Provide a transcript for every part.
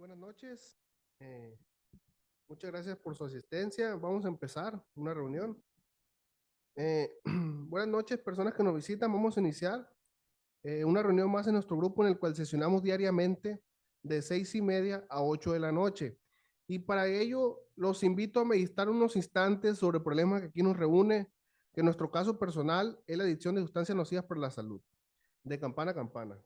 buenas noches. Eh, Muchas gracias por su asistencia. Vamos a empezar una reunión. Buenas noches, personas que nos visitan. Vamos a iniciar una reunión más en nuestro grupo en el cual sesionamos diariamente de 6:30 a 8 de la noche. Y para ello los invito a meditar unos instantes sobre el problema que aquí nos reúne, que en nuestro caso personal es la adicción de sustancias nocivas para la salud. De campana a campana.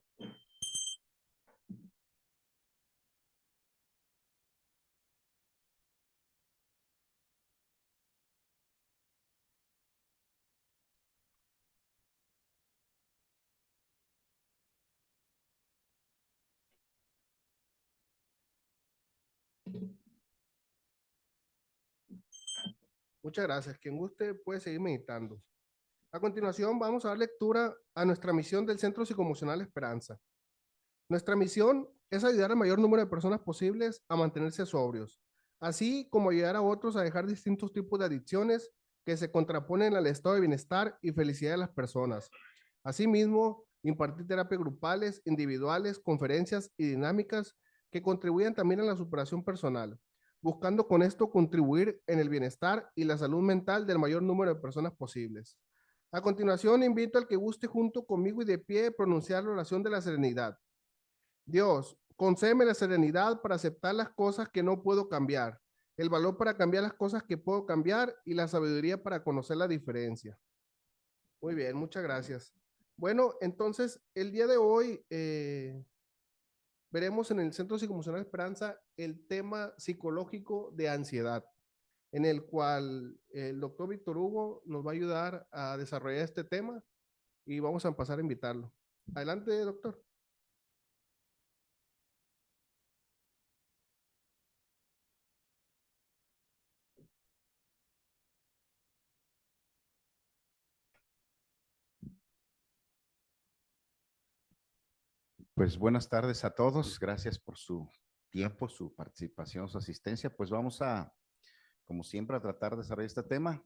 Muchas gracias. Quien guste puede seguir meditando. A continuación, vamos a dar lectura a nuestra misión del Centro Psicoemocional Esperanza. Nuestra misión es ayudar al mayor número de personas posibles a mantenerse sobrios, así como ayudar a otros a dejar distintos tipos de adicciones que se contraponen al estado de bienestar y felicidad de las personas. Asimismo, impartir terapias grupales, individuales, conferencias y dinámicas que contribuyan también a la superación personal, buscando con esto contribuir en el bienestar y la salud mental del mayor número de personas posibles. A continuación, invito al que guste junto conmigo y de pie pronunciar la oración de la serenidad. Dios, concédeme la serenidad para aceptar las cosas que no puedo cambiar, el valor para cambiar las cosas que puedo cambiar y la sabiduría para conocer la diferencia. Muy bien, muchas gracias. Bueno, entonces el día de hoy veremos en el Centro Psicoemocional Esperanza el tema psicológico de ansiedad, en el cual el doctor Víctor Hugo nos va a ayudar a desarrollar este tema y vamos a pasar a invitarlo. Adelante, doctor. Pues buenas tardes a todos. Gracias por su tiempo, su participación, su asistencia. Pues vamos a, como siempre, a tratar de desarrollar este tema,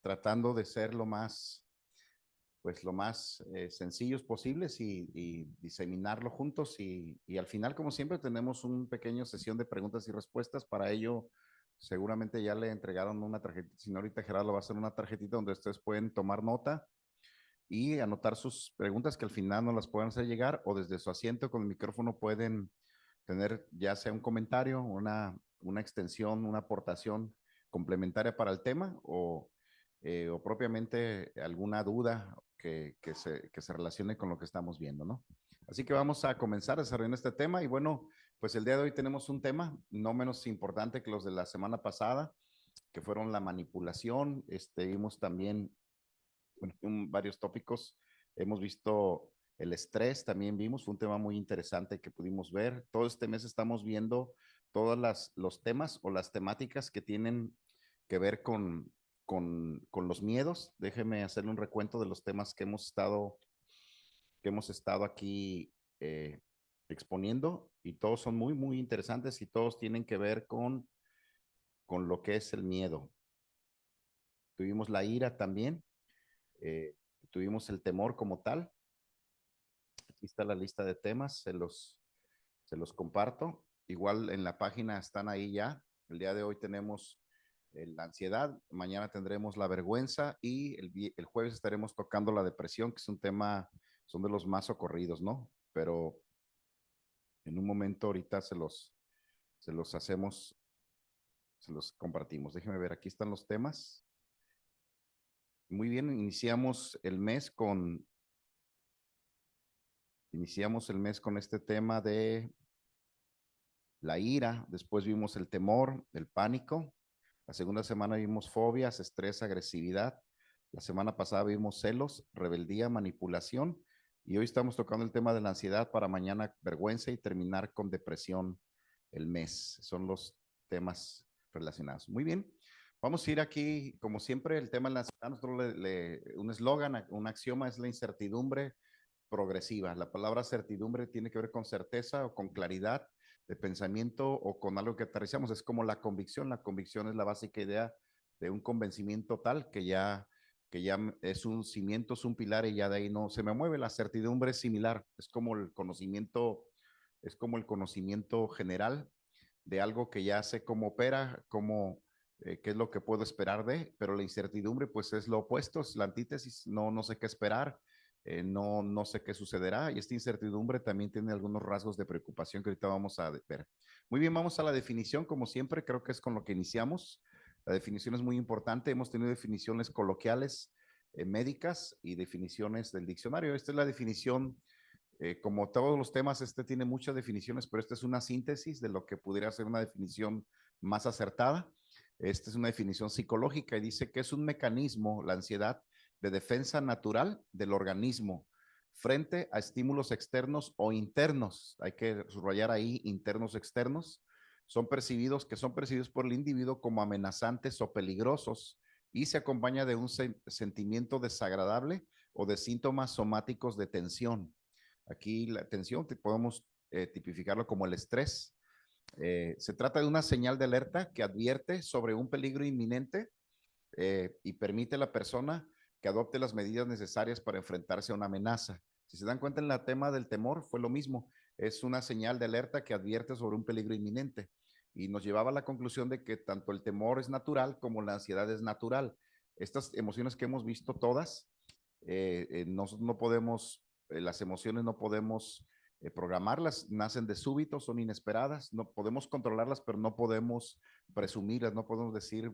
tratando de ser lo más sencillos posibles y diseminarlo juntos. Y al final, como siempre, tenemos una pequeña sesión de preguntas y respuestas. Para ello, seguramente ya le entregaron una tarjetita. Si no, ahorita Gerardo va a hacer una tarjetita donde ustedes pueden tomar nota y anotar sus preguntas que al final nos las puedan hacer llegar o desde su asiento con el micrófono pueden tener ya sea un comentario, una extensión, una aportación complementaria para el tema o propiamente alguna duda que se relacione con lo que estamos viendo, ¿no? Así que vamos a comenzar desarrollando este tema y bueno, pues el día de hoy tenemos un tema no menos importante que los de la semana pasada, que fueron la manipulación, vimos también bueno, varios tópicos. Hemos visto el estrés, también vimos, fue un tema muy interesante que pudimos ver. Todo este mes estamos viendo todos los temas o las temáticas que tienen que ver con los miedos. Déjeme hacerle un recuento de los temas que hemos estado aquí exponiendo y todos son muy, muy interesantes y todos tienen que ver con lo que es el miedo. Tuvimos la ira también, eh, tuvimos el temor como tal. Aquí está la lista de temas, se los comparto. Igual en la página están ahí ya. El día de hoy tenemos la ansiedad, mañana tendremos la vergüenza y el jueves estaremos tocando la depresión, que es un tema, son de los más socorridos, ¿no? Pero en un momento ahorita se los hacemos, se los compartimos. Déjenme ver, aquí están los temas. Muy bien, iniciamos el mes con este tema de la ira, después vimos el temor, el pánico, la segunda semana vimos fobias, estrés, agresividad, la semana pasada vimos celos, rebeldía, manipulación y hoy estamos tocando el tema de la ansiedad para mañana vergüenza y terminar con depresión el mes. Son los temas relacionados. Muy bien. Vamos a ir aquí, como siempre, el tema de la ansiedad, nosotros un eslogan, un axioma es la incertidumbre progresiva. La palabra certidumbre tiene que ver con certeza o con claridad de pensamiento o con algo que aterrizamos. Es como la convicción. La convicción es la básica idea de un convencimiento tal que ya es un cimiento, es un pilar y ya de ahí no se me mueve. La certidumbre es similar, es como el conocimiento general. de algo que ya sé cómo opera, cómo, qué es lo que puedo esperar de, pero la incertidumbre pues es lo opuesto, es la antítesis, no sé qué esperar, no sé qué sucederá y esta incertidumbre también tiene algunos rasgos de preocupación que ahorita vamos a ver. Muy bien, vamos a la definición, como siempre, creo que es con lo que iniciamos. La definición es muy importante, hemos tenido definiciones coloquiales, médicas y definiciones del diccionario. Esta es la definición, como todos los temas, este tiene muchas definiciones, pero esta es una síntesis de lo que pudiera ser una definición más acertada. Esta es una definición psicológica y dice que es un mecanismo, la ansiedad, de defensa natural del organismo frente a estímulos externos o internos. Hay que subrayar ahí internos, externos. Son percibidos por el individuo como amenazantes o peligrosos y se acompaña de un sentimiento desagradable o de síntomas somáticos de tensión. Aquí la tensión podemos tipificarlo como el estrés. Se trata de una señal de alerta que advierte sobre un peligro inminente y permite a la persona que adopte las medidas necesarias para enfrentarse a una amenaza. Si se dan cuenta en el tema del temor, fue lo mismo. Es una señal de alerta que advierte sobre un peligro inminente. Y nos llevaba a la conclusión de que tanto el temor es natural como la ansiedad es natural. Estas emociones que hemos visto todas, no podemos, las emociones no podemos programarlas, nacen de súbito, son inesperadas, no podemos controlarlas, pero no podemos presumirlas, no podemos decir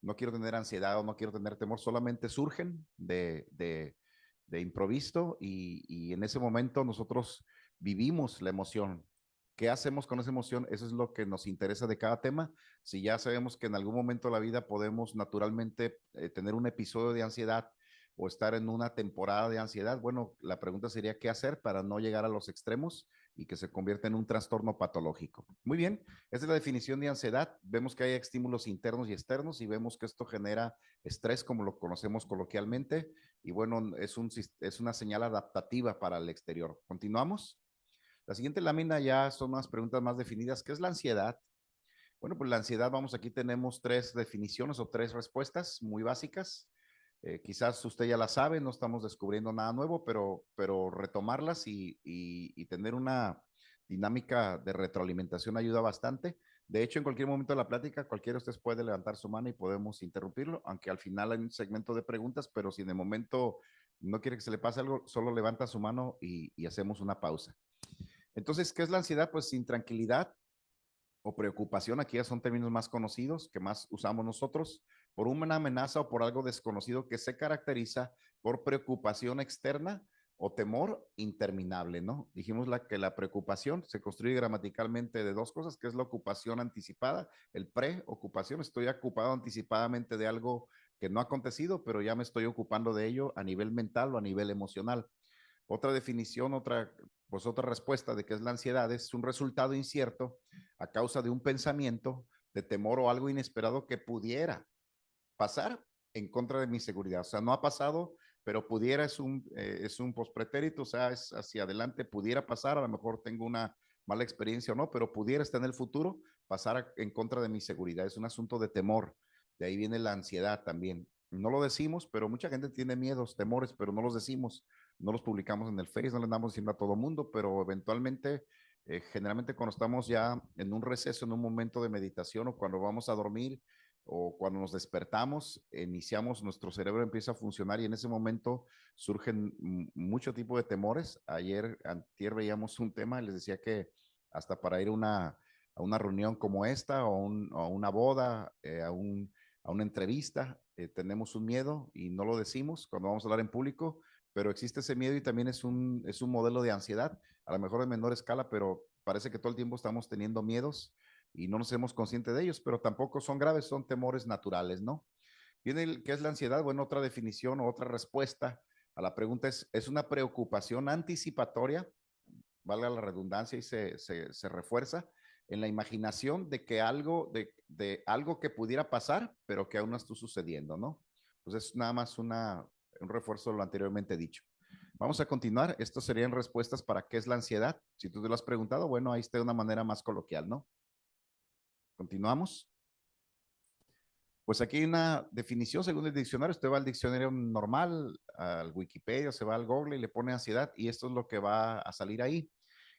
no quiero tener ansiedad o no quiero tener temor, solamente surgen de improviso y en ese momento nosotros vivimos la emoción. ¿Qué hacemos con esa emoción? Eso es lo que nos interesa de cada tema. Si ya sabemos que en algún momento de la vida podemos naturalmente tener un episodio de ansiedad o estar en una temporada de ansiedad, bueno, la pregunta sería qué hacer para no llegar a los extremos y que se convierta en un trastorno patológico. Muy bien, esa es la definición de ansiedad. Vemos que hay estímulos internos y externos y vemos que esto genera estrés, como lo conocemos coloquialmente, y bueno, es una señal adaptativa para el exterior. ¿Continuamos? La siguiente lámina ya son unas preguntas más definidas. ¿Qué es la ansiedad? Bueno, pues la ansiedad, vamos, aquí tenemos tres definiciones o tres respuestas muy básicas. Quizás usted ya la sabe, no estamos descubriendo nada nuevo, pero retomarlas y tener una dinámica de retroalimentación ayuda bastante. De hecho, en cualquier momento de la plática, cualquiera de ustedes puede levantar su mano y podemos interrumpirlo, aunque al final hay un segmento de preguntas, pero si de momento no quiere que se le pase algo, solo levanta su mano y hacemos una pausa. Entonces, ¿qué es la ansiedad? Pues intranquilidad o preocupación, aquí ya son términos más conocidos que más usamos nosotros, por una amenaza o por algo desconocido que se caracteriza por preocupación externa o temor interminable, ¿no? Dijimos que la preocupación se construye gramaticalmente de dos cosas, que es la ocupación anticipada, el preocupación, estoy ocupado anticipadamente de algo que no ha acontecido, pero ya me estoy ocupando de ello a nivel mental o a nivel emocional. Otra definición, otra respuesta de qué es la ansiedad es un resultado incierto a causa de un pensamiento de temor o algo inesperado que pudiera pasar en contra de mi seguridad. O sea, no ha pasado, pero pudiera es un pospretérito, o sea, es hacia adelante, pudiera pasar, a lo mejor tengo una mala experiencia o no, pero pudiera estar en el futuro pasar en contra de mi seguridad. Es un asunto de temor. De ahí viene la ansiedad también. No lo decimos, pero mucha gente tiene miedos, temores, pero no los decimos, no los publicamos en el Face, no le andamos diciendo a todo mundo, pero eventualmente, generalmente cuando estamos ya en un receso, en un momento de meditación o cuando vamos a dormir, o cuando nos despertamos, iniciamos, nuestro cerebro empieza a funcionar y en ese momento surgen mucho tipo de temores. Antier veíamos un tema, les decía que hasta para ir a una reunión como esta o a una boda, a una entrevista, tenemos un miedo y no lo decimos cuando vamos a hablar en público, pero existe ese miedo y también es un modelo de ansiedad, a lo mejor de menor escala, pero parece que todo el tiempo estamos teniendo miedos y no nos hacemos conscientes de ellos, pero tampoco son graves, son temores naturales, ¿no? Viene ¿qué es la ansiedad? Bueno, otra definición o otra respuesta a la pregunta es una preocupación anticipatoria, valga la redundancia y se refuerza en la imaginación de que de algo que pudiera pasar, pero que aún no está sucediendo, ¿no? Entonces, es nada más un refuerzo de lo anteriormente dicho. Vamos a continuar. Estos serían respuestas para qué es la ansiedad. Si tú te lo has preguntado, bueno, ahí está de una manera más coloquial, ¿no? Continuamos. Pues aquí hay una definición según el diccionario. Usted va al diccionario normal, al Wikipedia, se va al Google y le pone ansiedad y esto es lo que va a salir ahí.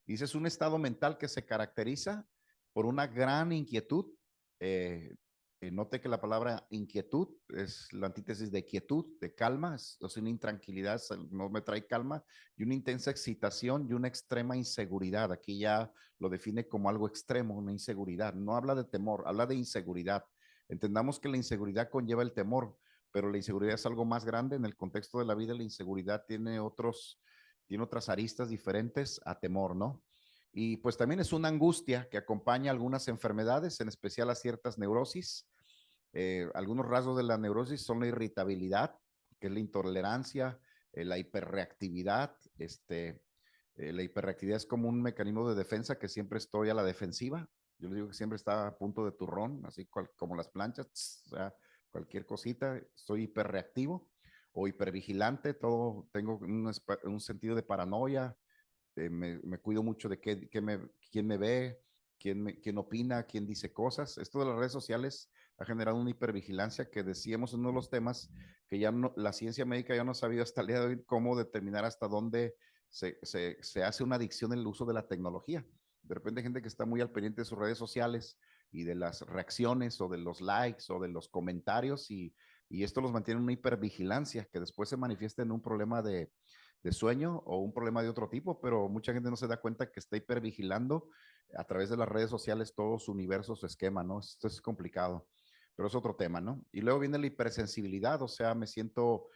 Dice, es un estado mental que se caracteriza por una gran inquietud. Note que la palabra inquietud es la antítesis de quietud, de calma, es una intranquilidad, no me trae calma, y una intensa excitación y una extrema inseguridad. Aquí ya lo define como algo extremo, una inseguridad. No habla de temor, habla de inseguridad. Entendamos que la inseguridad conlleva el temor, pero la inseguridad es algo más grande. En el contexto de la vida, la inseguridad tiene otras aristas diferentes a temor, ¿no? Y pues también es una angustia que acompaña algunas enfermedades, en especial a ciertas neurosis. Algunos rasgos de la neurosis son la irritabilidad, que es la intolerancia, la hiperreactividad. La hiperreactividad es como un mecanismo de defensa que siempre estoy a la defensiva. Yo le digo que siempre está a punto de turrón, así como las planchas, o sea, cualquier cosita, soy hiperreactivo o hipervigilante, todo, tengo un sentido de paranoia, me cuido mucho de quién me ve, quién opina, quién dice cosas. Esto de las redes sociales ha generado una hipervigilancia que decíamos en uno de los temas que ya no, la ciencia médica ya no ha sabido hasta el día de hoy cómo determinar hasta dónde se hace una adicción en el uso de la tecnología. De repente hay gente que está muy al pendiente de sus redes sociales y de las reacciones o de los likes o de los comentarios y esto los mantiene en una hipervigilancia que después se manifiesta en un problema de sueño o un problema de otro tipo, pero mucha gente no se da cuenta que está hipervigilando a través de las redes sociales todo su universo, su esquema, ¿no? Esto es complicado, pero es otro tema, ¿no? Y luego viene la hipersensibilidad, o sea, me siento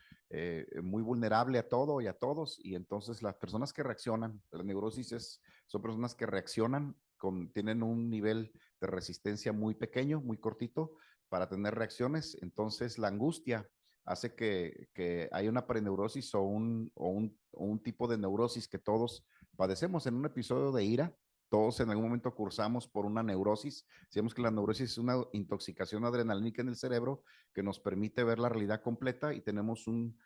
muy vulnerable a todo y a todos, y entonces las personas que reaccionan, la neurosis son personas que reaccionan tienen un nivel de resistencia muy pequeño, muy cortito, para tener reacciones, entonces la angustia hace que haya una preneurosis o un tipo de neurosis que todos padecemos. En un episodio de ira, todos en algún momento cursamos por una neurosis. Decíamos que la neurosis es una intoxicación adrenalínica en el cerebro que nos permite ver la realidad completa y tenemos un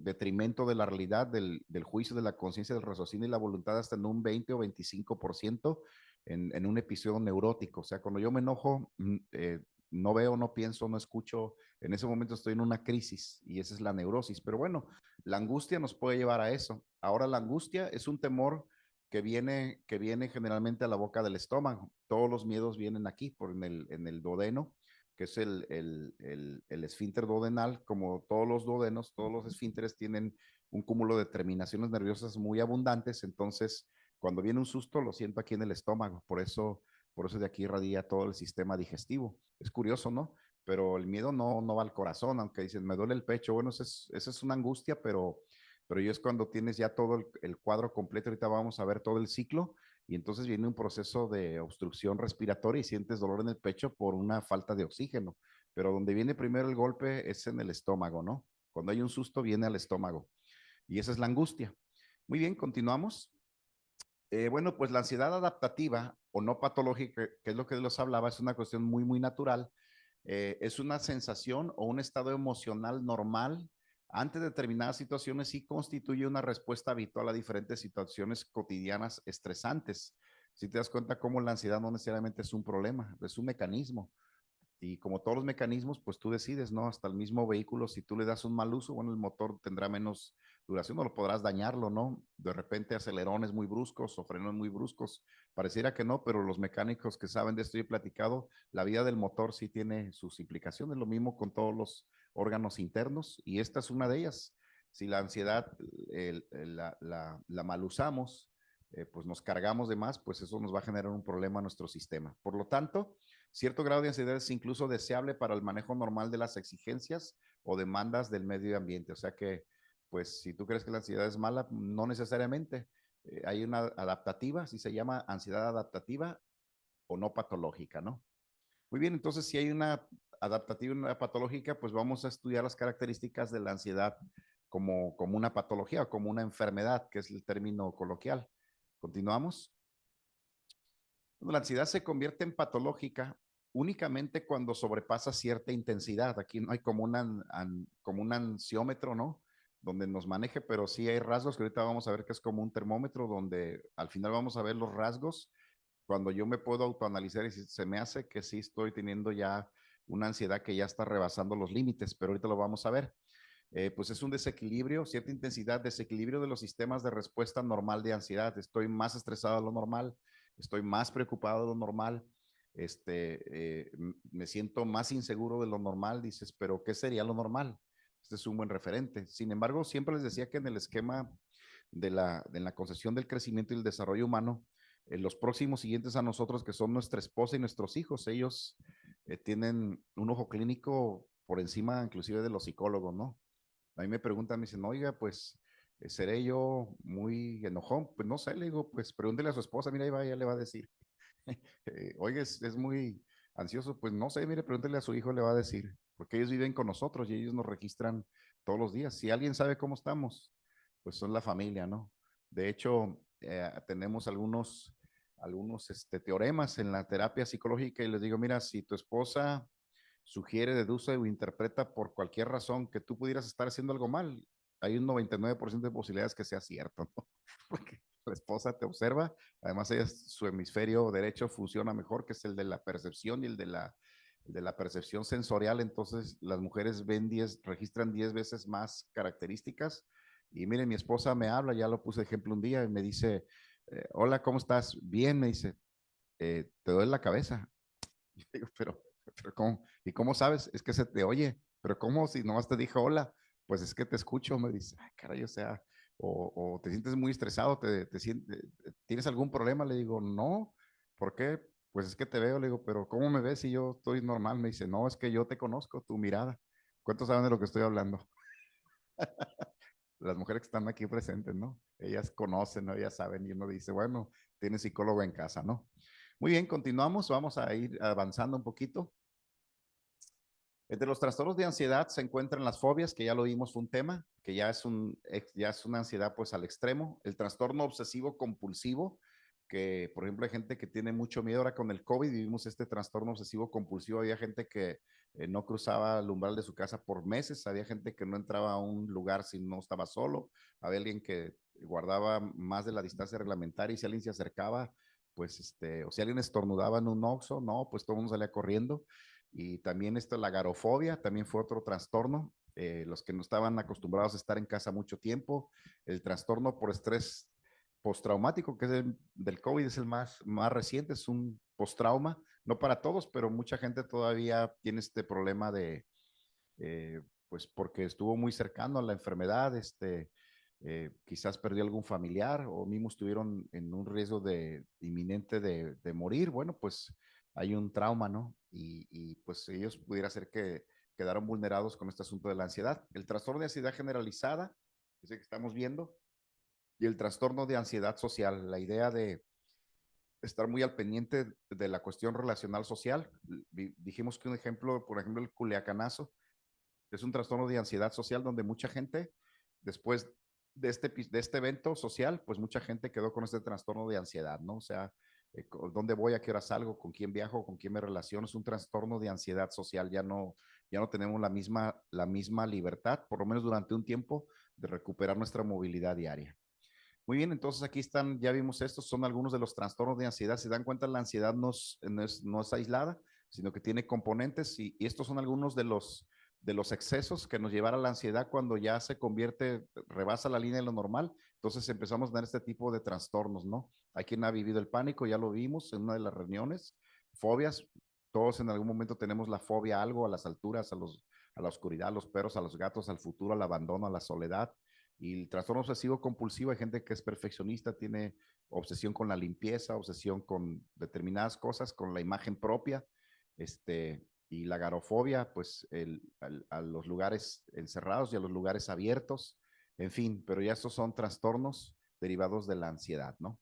detrimento de la realidad, del juicio, de la conciencia, del raciocinio y la voluntad hasta en un 20 o 25% en un episodio neurótico. O sea, cuando yo me enojo, no veo, no pienso, no escucho, en ese momento estoy en una crisis y esa es la neurosis. Pero bueno, la angustia nos puede llevar a eso. Ahora la angustia es un temor que viene generalmente a la boca del estómago. Todos los miedos vienen aquí, en el duodeno, que es el esfínter duodenal. Como todos los duodenos, todos los esfínteres tienen un cúmulo de terminaciones nerviosas muy abundantes. Entonces, cuando viene un susto, lo siento aquí en el estómago. Por eso de aquí irradia todo el sistema digestivo. Es curioso, ¿no? Pero el miedo no va al corazón, aunque dicen, me duele el pecho. Bueno, esa es una angustia, pero yo es cuando tienes ya todo el cuadro completo. Ahorita vamos a ver todo el ciclo y entonces viene un proceso de obstrucción respiratoria y sientes dolor en el pecho por una falta de oxígeno. Pero donde viene primero el golpe es en el estómago, ¿no? Cuando hay un susto viene al estómago y esa es la angustia. Muy bien, continuamos. Bueno, pues la ansiedad adaptativa o no patológica, que es lo que los hablaba, es una cuestión muy natural. Es una sensación o un estado emocional normal ante determinadas situaciones y constituye una respuesta habitual a diferentes situaciones cotidianas estresantes. Si te das cuenta cómo la ansiedad no necesariamente es un problema, es un mecanismo. Y como todos los mecanismos, pues tú decides, ¿no? Hasta el mismo vehículo, si tú le das un mal uso, bueno, el motor tendrá menos duración o lo podrás dañarlo, ¿no? De repente acelerones muy bruscos o frenos muy bruscos. Pareciera que no, pero los mecánicos que saben de esto y he platicado, la vida del motor sí tiene sus implicaciones, lo mismo con todos los órganos internos y esta es una de ellas. Si la ansiedad la mal usamos, pues nos cargamos de más, pues eso nos va a generar un problema a nuestro sistema. Por lo tanto, cierto grado de ansiedad es incluso deseable para el manejo normal de las exigencias o demandas del medio ambiente. O sea que, pues, si tú crees que la ansiedad es mala, no necesariamente. Hay una adaptativa, así se llama ansiedad adaptativa o no patológica, ¿no? Muy bien, entonces si hay una adaptativa y una patológica, pues vamos a estudiar las características de la ansiedad como una patología o como una enfermedad, que es el término coloquial. Continuamos. La ansiedad se convierte en patológica únicamente cuando sobrepasa cierta intensidad. Aquí no hay como un ansiómetro, ¿no? Donde nos maneje, pero sí hay rasgos que ahorita vamos a ver que es como un termómetro donde al final vamos a ver los rasgos cuando yo me puedo autoanalizar y se me hace que sí estoy teniendo ya una ansiedad que ya está rebasando los límites, pero ahorita lo vamos a ver. Pues es un desequilibrio, cierta intensidad, desequilibrio de los sistemas de respuesta normal de ansiedad. Estoy más estresado de lo normal, estoy más preocupado de lo normal, me siento más inseguro de lo normal, dices, pero ¿qué sería lo normal? Este es un buen referente. Sin embargo, siempre les decía que en el esquema de la concepción del crecimiento y el desarrollo humano, los próximos siguientes a nosotros, que son nuestra esposa y nuestros hijos, ellos tienen un ojo clínico por encima inclusive de los psicólogos, ¿no? A mí me preguntan, me dicen, oiga, pues, ¿seré yo muy enojón? Pues no sé, le digo, pues pregúntele a su esposa, mira, ahí va, ella le va a decir. Oiga, es muy ansioso, pues no sé, mire, pregúntele a su hijo, le va a decir, porque ellos viven con nosotros y ellos nos registran todos los días. Si alguien sabe cómo estamos, pues son la familia, ¿no? De hecho, tenemos algunos teoremas en la terapia psicológica y les digo, mira, si tu esposa sugiere, deduce o interpreta por cualquier razón que tú pudieras estar haciendo algo mal, hay un 99% de posibilidades que sea cierto, ¿no? Porque la esposa te observa, además ella, su hemisferio derecho funciona mejor, que es el de la percepción y el de la percepción sensorial, entonces las mujeres ven 10, registran 10 veces más características. Y miren, mi esposa me habla, ya lo puse de ejemplo un día, y me dice, hola, ¿cómo estás? Bien, me dice, ¿te duele la cabeza? Y digo, pero ¿cómo? ¿Y cómo sabes? Es que se te oye, pero ¿cómo si nomás te dije hola? Pues es que te escucho, me dice, ay, caray, o sea, o te sientes muy estresado, ¿tienes algún problema? Le digo, no, ¿por qué? Pues es que te veo, le digo, pero ¿cómo me ves si yo estoy normal? Me dice, no, es que yo te conozco, tu mirada. ¿Cuántos saben de lo que estoy hablando? Las mujeres que están aquí presentes, ¿no? Ellas conocen, ¿no? Ellas saben y uno dice, bueno, tiene psicólogo en casa, ¿no? Muy bien, continuamos, vamos a ir avanzando un poquito. Entre los trastornos de ansiedad se encuentran las fobias, que ya lo vimos, fue un tema, que ya es una ansiedad pues al extremo. El trastorno obsesivo compulsivo, que por ejemplo hay gente que tiene mucho miedo ahora con el COVID, vivimos este trastorno obsesivo compulsivo, había gente que no cruzaba el umbral de su casa por meses, había gente que no entraba a un lugar si no estaba solo, había alguien que guardaba más de la distancia reglamentaria y si alguien se acercaba, pues o si alguien estornudaba en un oxo, no, pues todo el mundo salía corriendo. Y también la agorafobia también fue otro trastorno. Los que no estaban acostumbrados a estar en casa mucho tiempo. El trastorno por estrés postraumático, que es del COVID, es el más reciente, es un postrauma. No para todos, pero mucha gente todavía tiene este problema pues porque estuvo muy cercano a la enfermedad, quizás perdió algún familiar o mismo estuvieron en un riesgo inminente de morir. Bueno, pues hay un trauma, ¿no? Pues ellos pudiera ser que quedaron vulnerados con este asunto de la ansiedad. El trastorno de ansiedad generalizada, es el que estamos viendo, y el trastorno de ansiedad social, la idea de estar muy al pendiente de la cuestión relacional social. Dijimos que un ejemplo, por ejemplo, el culiacanazo, es un trastorno de ansiedad social donde mucha gente, después de este evento social, pues mucha gente quedó con este trastorno de ansiedad, ¿no? O sea, ¿dónde voy? ¿A qué hora salgo? ¿Con quién viajo? ¿Con quién me relaciono? Es un trastorno de ansiedad social. Ya no tenemos la misma libertad, por lo menos durante un tiempo, de recuperar nuestra movilidad diaria. Muy bien, entonces aquí están, ya vimos estos, son algunos de los trastornos de ansiedad. Se dan cuenta, la ansiedad no es aislada, sino que tiene componentes y estos son algunos de los excesos que nos llevará a la ansiedad cuando ya se convierte, rebasa la línea de lo normal. Entonces empezamos a tener este tipo de trastornos, ¿no? Hay quien ha vivido el pánico, ya lo vimos en una de las reuniones, fobias, todos en algún momento tenemos la fobia a algo, a las alturas, a la oscuridad, a los perros, a los gatos, al futuro, al abandono, a la soledad. Y el trastorno obsesivo compulsivo, hay gente que es perfeccionista, tiene obsesión con la limpieza, obsesión con determinadas cosas, con la imagen propia, y la agorafobia, pues a los lugares encerrados y a los lugares abiertos, en fin, pero ya estos son trastornos derivados de la ansiedad, ¿no?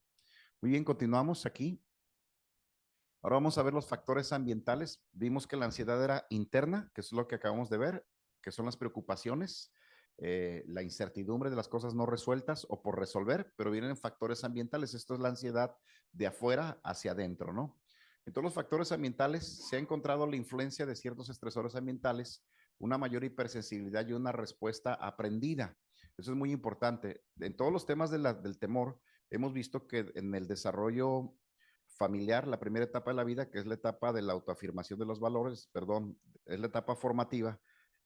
Muy bien, continuamos aquí. Ahora vamos a ver los factores ambientales. Vimos que la ansiedad era interna, que es lo que acabamos de ver, que son las preocupaciones, la incertidumbre de las cosas no resueltas o por resolver, pero vienen factores ambientales. Esto es la ansiedad de afuera hacia adentro, ¿no? En todos los factores ambientales se ha encontrado la influencia de ciertos estresores ambientales, una mayor hipersensibilidad y una respuesta aprendida. Eso es muy importante. En todos los temas del temor, hemos visto que en el desarrollo familiar, la primera etapa de la vida, que es la etapa de la autoafirmación de los valores, perdón, es la etapa formativa.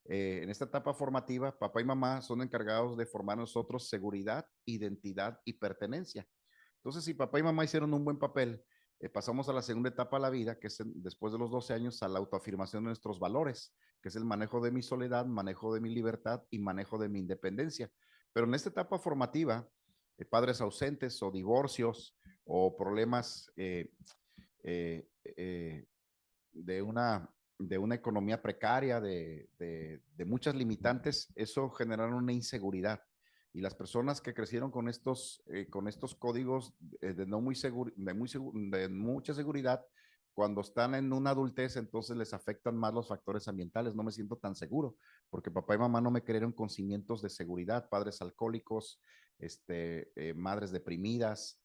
En esta etapa formativa, papá y mamá son encargados de formar en nosotros seguridad, identidad y pertenencia. Entonces, si papá y mamá hicieron un buen papel pasamos a la segunda etapa de la vida, que es después de los 12 años, a la autoafirmación de nuestros valores, que es el manejo de mi soledad, manejo de mi libertad y manejo de mi independencia. Pero en esta etapa formativa, padres ausentes o divorcios o problemas eh, eh, de una economía precaria, de muchas limitantes, eso generaron una inseguridad. Y las personas que crecieron con estos códigos de, no muy de mucha seguridad, cuando están en una adultez, entonces les afectan más los factores ambientales. No me siento tan seguro, porque papá y mamá no me crearon con cimientos de seguridad, padres alcohólicos, madres deprimidas,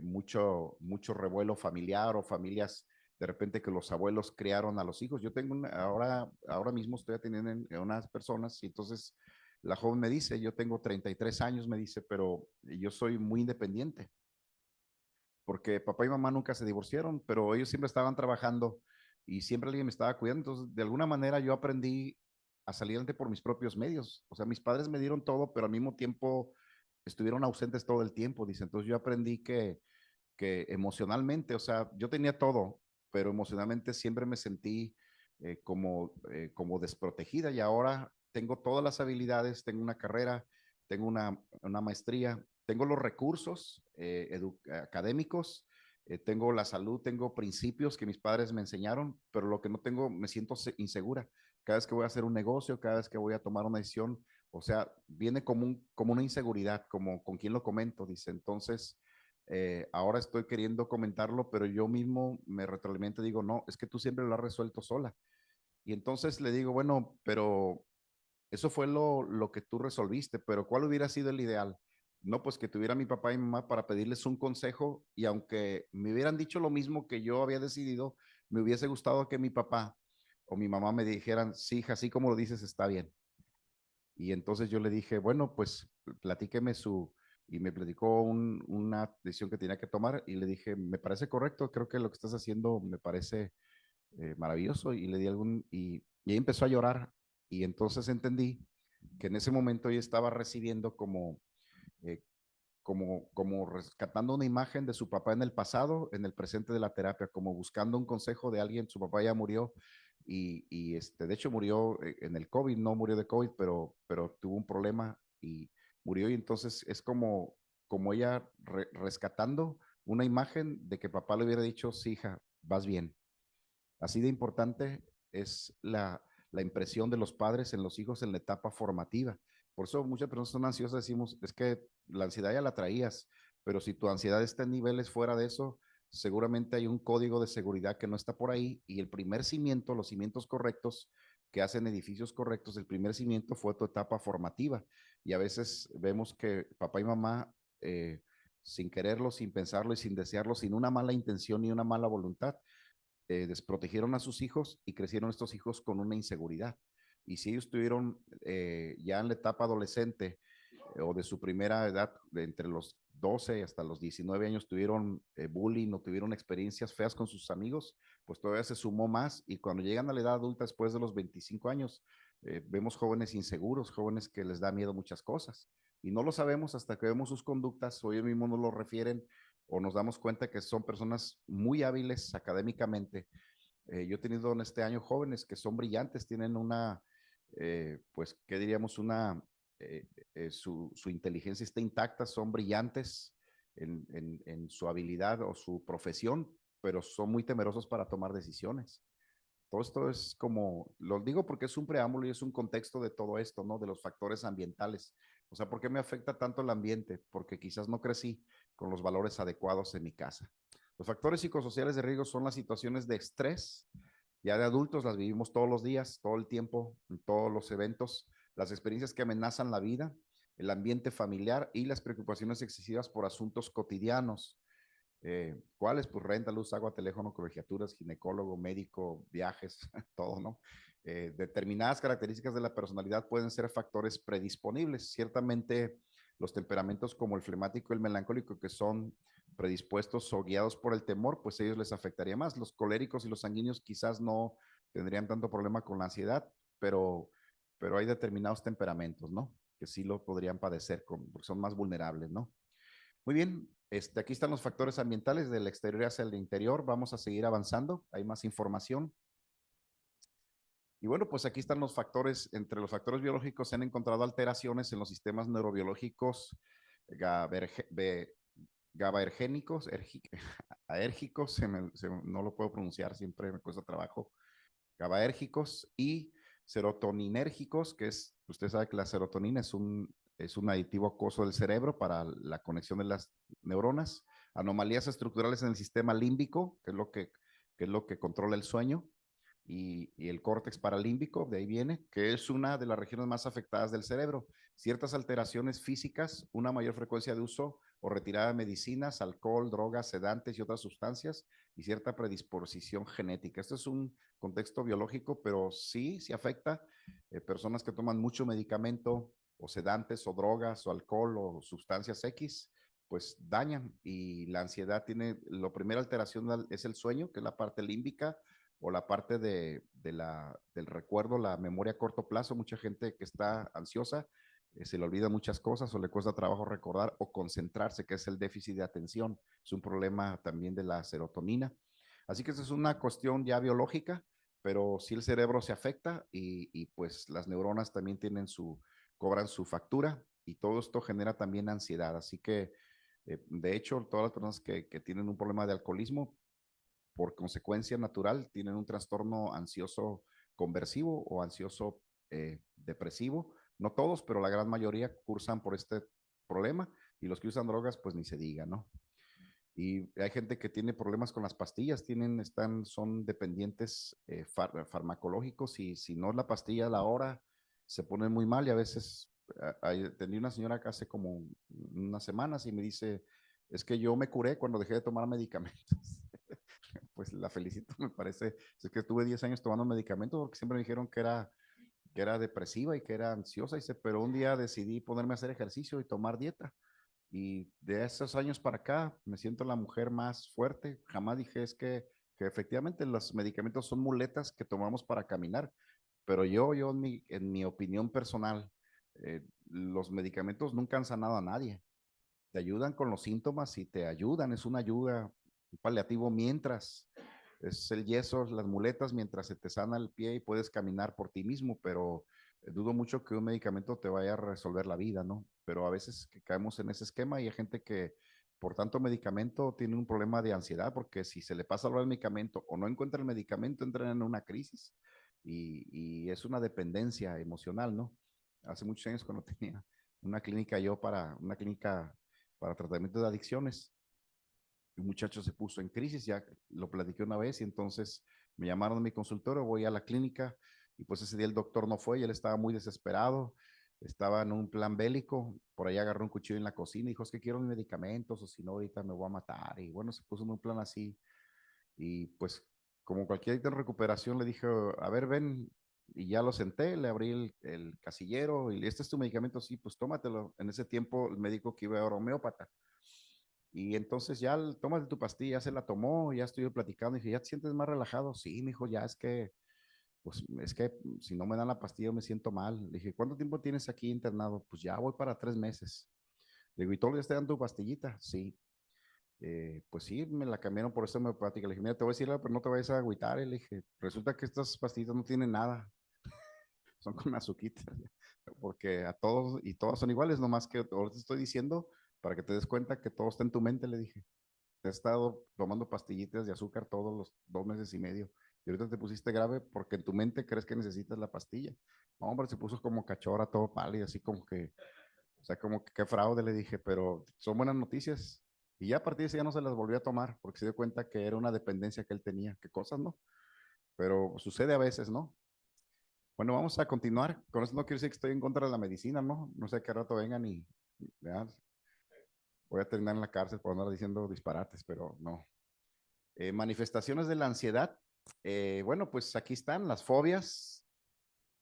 mucho revuelo familiar o familias de repente que los abuelos criaron a los hijos. Yo tengo ahora mismo estoy atendiendo en unas personas y entonces la joven me dice, yo tengo 33 años, me dice, pero yo soy muy independiente, porque papá y mamá nunca se divorciaron, pero ellos siempre estaban trabajando y siempre alguien me estaba cuidando. Entonces, de alguna manera yo aprendí a salir adelante por mis propios medios. O sea, mis padres me dieron todo, pero al mismo tiempo estuvieron ausentes todo el tiempo, dice. Entonces yo aprendí que emocionalmente, o sea, yo tenía todo, pero emocionalmente siempre me sentí como desprotegida y ahora tengo todas las habilidades, tengo una carrera, tengo una maestría, tengo los recursos académicos, tengo la salud, tengo principios que mis padres me enseñaron, pero lo que no tengo, me siento insegura. Cada vez que voy a hacer un negocio, cada vez que voy a tomar una decisión, o sea, viene como una inseguridad, como con quién lo comento, dice. Entonces, ahora estoy queriendo comentarlo, pero yo mismo me retroalimento y digo, no, es que tú siempre lo has resuelto sola. Y entonces le digo, bueno, pero eso fue lo que tú resolviste, pero ¿cuál hubiera sido el ideal? No, pues que tuviera mi papá y mi mamá para pedirles un consejo y aunque me hubieran dicho lo mismo que yo había decidido, me hubiese gustado que mi papá o mi mamá me dijeran, sí, hija, así como lo dices, está bien. Y entonces yo le dije, bueno, pues platíqueme y me platicó una decisión que tenía que tomar y le dije, me parece correcto, creo que lo que estás haciendo me parece maravilloso y le di y ahí empezó a llorar y entonces entendí que en ese momento ella estaba recibiendo eh, como rescatando una imagen de su papá en el pasado, en el presente de la terapia, como buscando un consejo de alguien, su papá ya murió de hecho murió en el COVID, no murió de COVID, pero tuvo un problema y murió y entonces es como ella rescatando una imagen de que papá le hubiera dicho, sí, hija, vas bien. Así de importante es la impresión de los padres en los hijos en la etapa formativa. Por eso muchas personas son ansiosas, decimos, es que la ansiedad ya la traías, pero si tu ansiedad está en niveles fuera de eso, seguramente hay un código de seguridad que no está por ahí y el primer cimiento, los cimientos correctos que hacen edificios correctos, el primer cimiento fue tu etapa formativa. Y a veces vemos que papá y mamá, sin quererlo, sin pensarlo y sin desearlo, sin una mala intención ni una mala voluntad, desprotegieron a sus hijos y crecieron estos hijos con una inseguridad. Y si ellos tuvieron ya en la etapa adolescente o de su primera edad, de entre los 12 hasta los 19 años, tuvieron bullying o tuvieron experiencias feas con sus amigos, pues todavía se sumó más. Y cuando llegan a la edad adulta, después de los 25 años, vemos jóvenes inseguros, jóvenes que les da miedo muchas cosas. Y no lo sabemos hasta que vemos sus conductas, o ellos mismos nos lo refieren, o nos damos cuenta que son personas muy hábiles académicamente. Yo he tenido en este año jóvenes que son brillantes, tienen pues, ¿qué diríamos? Su inteligencia está intacta, son brillantes en su habilidad o su profesión, pero son muy temerosos para tomar decisiones. Todo esto es como, lo digo porque es un preámbulo y es un contexto de todo esto, ¿no? De los factores ambientales. O sea, ¿por qué me afecta tanto el ambiente? Porque quizás no crecí con los valores adecuados en mi casa. Los factores psicosociales de riesgo son las situaciones de estrés. Ya de adultos las vivimos todos los días, todo el tiempo, en todos los eventos, las experiencias que amenazan la vida, el ambiente familiar y las preocupaciones excesivas por asuntos cotidianos. ¿Cuáles? Pues renta, luz, agua, teléfono, colegiaturas, ginecólogo, médico, viajes, todo, ¿no? Determinadas características de la personalidad pueden ser factores predisponibles. Ciertamente, los temperamentos como el flemático y el melancólico, que son predispuestos o guiados por el temor, pues ellos les afectaría más. Los coléricos y los sanguíneos quizás no tendrían tanto problema con la ansiedad, pero hay determinados temperamentos, ¿no? Que sí lo podrían padecer porque son más vulnerables, ¿no? Muy bien, aquí están los factores ambientales del exterior hacia el interior. Vamos a seguir avanzando. Hay más información. Y bueno, pues aquí están los factores. Entre los factores biológicos se han encontrado alteraciones en los sistemas neurobiológicos GABAergénicos, aérgicos, no lo puedo pronunciar, siempre me cuesta trabajo, GABAérgicos y serotoninérgicos, que es, usted sabe que la serotonina es un aditivo acuoso del cerebro para la conexión de las neuronas, anomalías estructurales en el sistema límbico, que es lo que controla el sueño, y el córtex paralímbico, de ahí viene, que es una de las regiones más afectadas del cerebro. Ciertas alteraciones físicas, una mayor frecuencia de uso o retirada de medicinas, alcohol, drogas, sedantes y otras sustancias, y cierta predisposición genética. Esto es un contexto biológico, pero sí afecta personas que toman mucho medicamento o sedantes o drogas o alcohol o sustancias X, pues dañan. Y la ansiedad tiene, la primera alteración es el sueño, que es la parte límbica, o la parte del recuerdo, la memoria a corto plazo. Mucha gente que está ansiosa se le olvida muchas cosas o le cuesta trabajo recordar o concentrarse, que es el déficit de atención. Es un problema también de la serotonina. Así que esa es una cuestión ya biológica, pero sí el cerebro se afecta y pues las neuronas también cobran su factura y todo esto genera también ansiedad. Así que, de hecho, todas las personas que tienen un problema de alcoholismo por consecuencia natural tienen un trastorno ansioso conversivo o ansioso depresivo. No todos, pero la gran mayoría cursan por este problema y los que usan drogas, pues ni se diga, ¿no? Y hay gente que tiene problemas con las pastillas, son dependientes farmacológicos y si no es la pastilla a la hora, se ponen muy mal y a veces, tenía una señora que hace como unas semanas y me dice, es que yo me curé cuando dejé de tomar medicamentos. Pues la felicito, me parece. Es que estuve 10 años tomando medicamentos porque siempre me dijeron que era depresiva y que era ansiosa, pero un día decidí ponerme a hacer ejercicio y tomar dieta. Y de esos años para acá me siento la mujer más fuerte. Jamás dije que efectivamente los medicamentos son muletas que tomamos para caminar, pero yo en mi opinión personal, los medicamentos nunca han sanado a nadie. Te ayudan con los síntomas y te ayudan, es una ayuda, un paliativo mientras, es el yeso, las muletas mientras se te sana el pie y puedes caminar por ti mismo, pero dudo mucho que un medicamento te vaya a resolver la vida, ¿no? Pero a veces que caemos en ese esquema y hay gente que por tanto medicamento tiene un problema de ansiedad porque si se le pasa el medicamento o no encuentra el medicamento entran en una crisis y es una dependencia emocional, ¿no? Hace muchos años cuando tenía una clínica una clínica para tratamiento de adicciones, un muchacho se puso en crisis, ya lo platiqué una vez y entonces me llamaron a mi consultorio, voy a la clínica y pues ese día el doctor no fue y él estaba muy desesperado, estaba en un plan bélico, por ahí agarró un cuchillo en la cocina y dijo, es que quiero mis medicamentos o si no ahorita me voy a matar y bueno, se puso en un plan así y pues como cualquier adicto en recuperación le dije, a ver, ven, y ya lo senté, le abrí el casillero y este es tu medicamento, sí, pues tómatelo. En ese tiempo el médico que iba era homeópata. Y entonces ya tómate tu pastilla, ya se la tomó, ya estoy platicando y dije, ¿ya te sientes más relajado? Sí, me dijo, ya pues es que si no me dan la pastilla me siento mal. Le dije, ¿cuánto tiempo tienes aquí internado? Pues ya voy para 3 meses. Le digo, ¿y todos los días te dan tu pastillita? Sí. Pues sí, me la cambiaron por esta homeopática. Le dije, mira, te voy a decir, pero no te vayas a agüitar. Y le dije, resulta que estas pastillitas no tienen nada, son con azuquitas, porque a todos y todas son iguales, nomás que ahora te estoy diciendo para que te des cuenta que todo está en tu mente, le dije. Te has estado tomando pastillitas de azúcar todos los 2 meses y medio y ahorita te pusiste grave porque en tu mente crees que necesitas la pastilla. No, hombre, se puso como cachora, todo pálido, así como que, o sea, como que qué fraude, le dije, pero son buenas noticias. Y ya a partir de ese ya no se las volvió a tomar porque se dio cuenta que era una dependencia que él tenía. Qué cosas, ¿no? Pero sucede a veces, ¿no? Bueno, vamos a continuar. Con eso no quiero decir que estoy en contra de la medicina, ¿no? No sé a qué rato vengan y ya, voy a terminar en la cárcel por andar diciendo disparates, pero no. Manifestaciones de la ansiedad. Bueno, pues aquí están las fobias.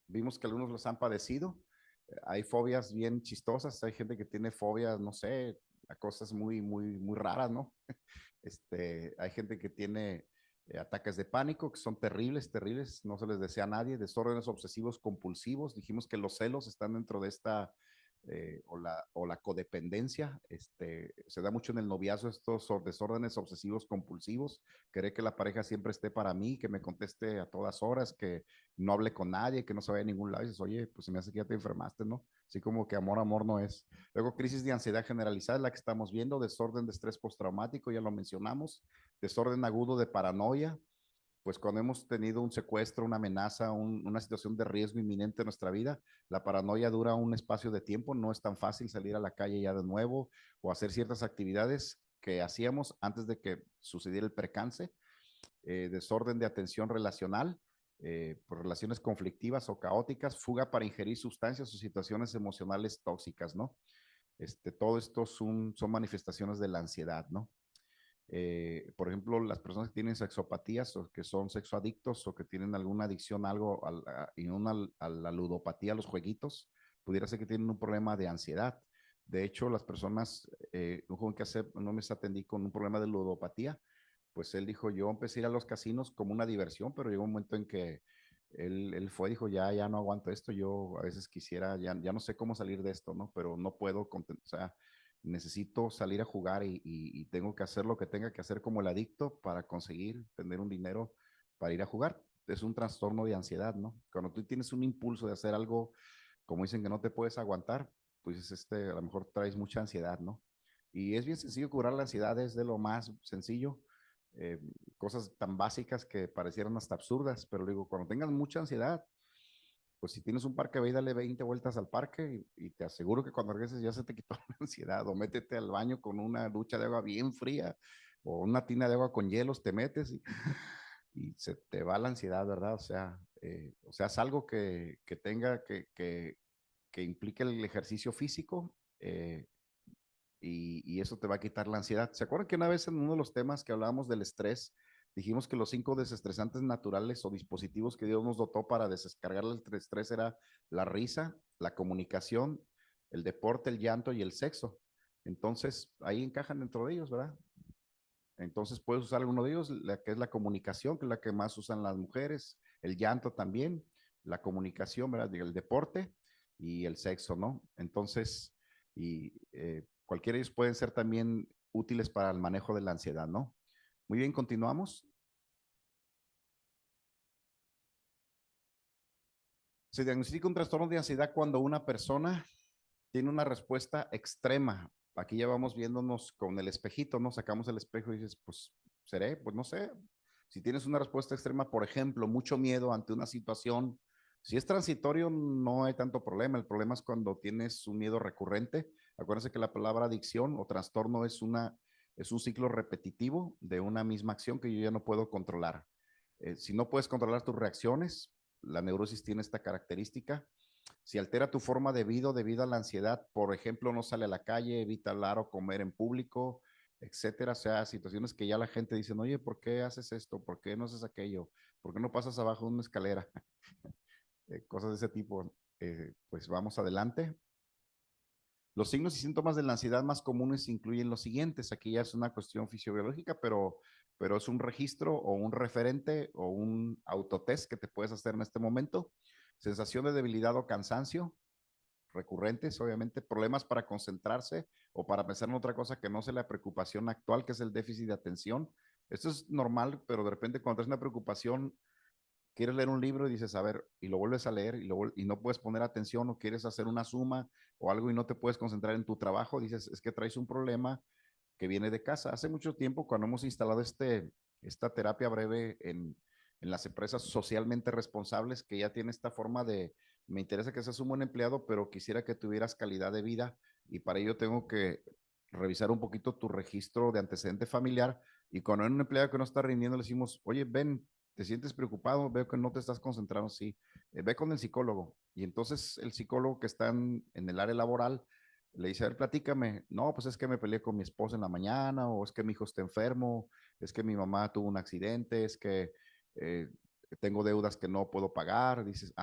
Vimos que algunos los han padecido. Hay fobias bien chistosas. Hay gente que tiene fobias, no sé, a cosas muy raras, ¿no? Hay gente que tiene ataques de pánico que son terribles, terribles. No se les desea a nadie. Desórdenes obsesivos compulsivos. Dijimos que los celos están dentro o la codependencia. Se da mucho en el noviazgo estos desórdenes obsesivos compulsivos, querer que la pareja siempre esté para mí, que me conteste a todas horas, que no hable con nadie, que no se vaya a ningún lado. Y dices, oye, pues se me hace que ya te enfermaste, ¿no? Así como que amor, amor no es. Luego, crisis de ansiedad generalizada, la que estamos viendo, desorden de estrés postraumático, ya lo mencionamos, desorden agudo de paranoia, pues cuando hemos tenido un secuestro, una amenaza, una situación de riesgo inminente en nuestra vida, la paranoia dura un espacio de tiempo, no es tan fácil salir a la calle ya de nuevo o hacer ciertas actividades que hacíamos antes de que sucediera el percance, desorden de atención relacional, por relaciones conflictivas o caóticas, fuga para ingerir sustancias o situaciones emocionales tóxicas, ¿no? Todo esto son manifestaciones de la ansiedad, ¿no? Por ejemplo, las personas que tienen sexopatías o que son sexoadictos o que tienen alguna adicción a algo y a la ludopatía, a los jueguitos, pudiera ser que tienen un problema de ansiedad. De hecho, las personas, un joven que hace no me atendí con un problema de ludopatía, pues él dijo, yo empecé a ir a los casinos como una diversión, pero llegó un momento en que él fue, dijo, ya no aguanto esto, yo a veces quisiera, ya no sé cómo salir de esto, ¿no? Pero no puedo, o sea, necesito salir a jugar y tengo que hacer lo que tenga que hacer como el adicto para conseguir tener un dinero para ir a jugar. Es un trastorno de ansiedad, ¿no? Cuando tú tienes un impulso de hacer algo, como dicen que no te puedes aguantar, pues a lo mejor traes mucha ansiedad, ¿no? Y es bien sencillo curar la ansiedad, es de lo más sencillo. eh, Cosas tan básicas que parecieran hasta absurdas, pero digo, cuando tengas mucha ansiedad, pues si tienes un parque, ve y dale 20 vueltas al parque y te aseguro que cuando regreses ya se te quitó la ansiedad. O métete al baño con una ducha de agua bien fría o una tina de agua con hielos, te metes y se te va la ansiedad, ¿verdad? O sea, es algo que tenga, que implique el ejercicio físico, y eso te va a quitar la ansiedad. ¿Se acuerdan que una vez en uno de los temas que hablábamos del estrés, dijimos que los 5 desestresantes naturales o dispositivos que Dios nos dotó para descargar el estrés era la risa, la comunicación, el deporte, el llanto y el sexo? Entonces, ahí encajan dentro de ellos, ¿verdad? Entonces, puedes usar alguno de ellos, la que es la comunicación, que es la que más usan las mujeres, el llanto también, la comunicación, ¿verdad? El deporte y el sexo, ¿no? Entonces, cualquiera de ellos pueden ser también útiles para el manejo de la ansiedad, ¿no? Muy bien, continuamos. Se diagnostica un trastorno de ansiedad cuando una persona tiene una respuesta extrema. Aquí ya vamos viéndonos con el espejito, ¿no? Sacamos el espejo y dices, pues, ¿seré? Pues no sé. Si tienes una respuesta extrema, por ejemplo, mucho miedo ante una situación, si es transitorio, no hay tanto problema. El problema es cuando tienes un miedo recurrente. Acuérdense que la palabra adicción o trastorno es un ciclo repetitivo de una misma acción que yo ya no puedo controlar. Si no puedes controlar tus reacciones, la neurosis tiene esta característica. Si altera tu forma de vida debido a la ansiedad, por ejemplo, no sale a la calle, evita hablar o comer en público, etcétera. O sea, situaciones que ya la gente dice, oye, ¿por qué haces esto? ¿Por qué no haces aquello? ¿Por qué no pasas abajo de una escalera? Cosas de ese tipo. Pues vamos adelante. Los signos y síntomas de la ansiedad más comunes incluyen los siguientes. Aquí ya es una cuestión fisiológica, pero es un registro o un referente o un autotest que te puedes hacer en este momento. Sensación de debilidad o cansancio recurrentes, obviamente, problemas para concentrarse o para pensar en otra cosa que no sea la preocupación actual, que es el déficit de atención. Esto es normal, pero de repente cuando tienes una preocupación, quieres leer un libro y dices, a ver, y lo vuelves a leer y no puedes poner atención o quieres hacer una suma o algo y no te puedes concentrar en tu trabajo, dices, es que traes un problema que viene de casa. Hace mucho tiempo, cuando hemos instalado esta terapia breve en las empresas socialmente responsables, que ya tiene esta forma de, me interesa que seas un buen empleado, pero quisiera que tuvieras calidad de vida y para ello tengo que revisar un poquito tu registro de antecedente familiar y cuando hay un empleado que no está rindiendo, le decimos, oye, ven, te sientes preocupado, veo que no te estás concentrando, sí, ve con el psicólogo. Y entonces el psicólogo que está en el área laboral le dice, a ver, platícame. No, pues es que me peleé con mi esposa en la mañana, o es que mi hijo está enfermo, es que mi mamá tuvo un accidente, es que eh, tengo deudas que no puedo pagar. Dices,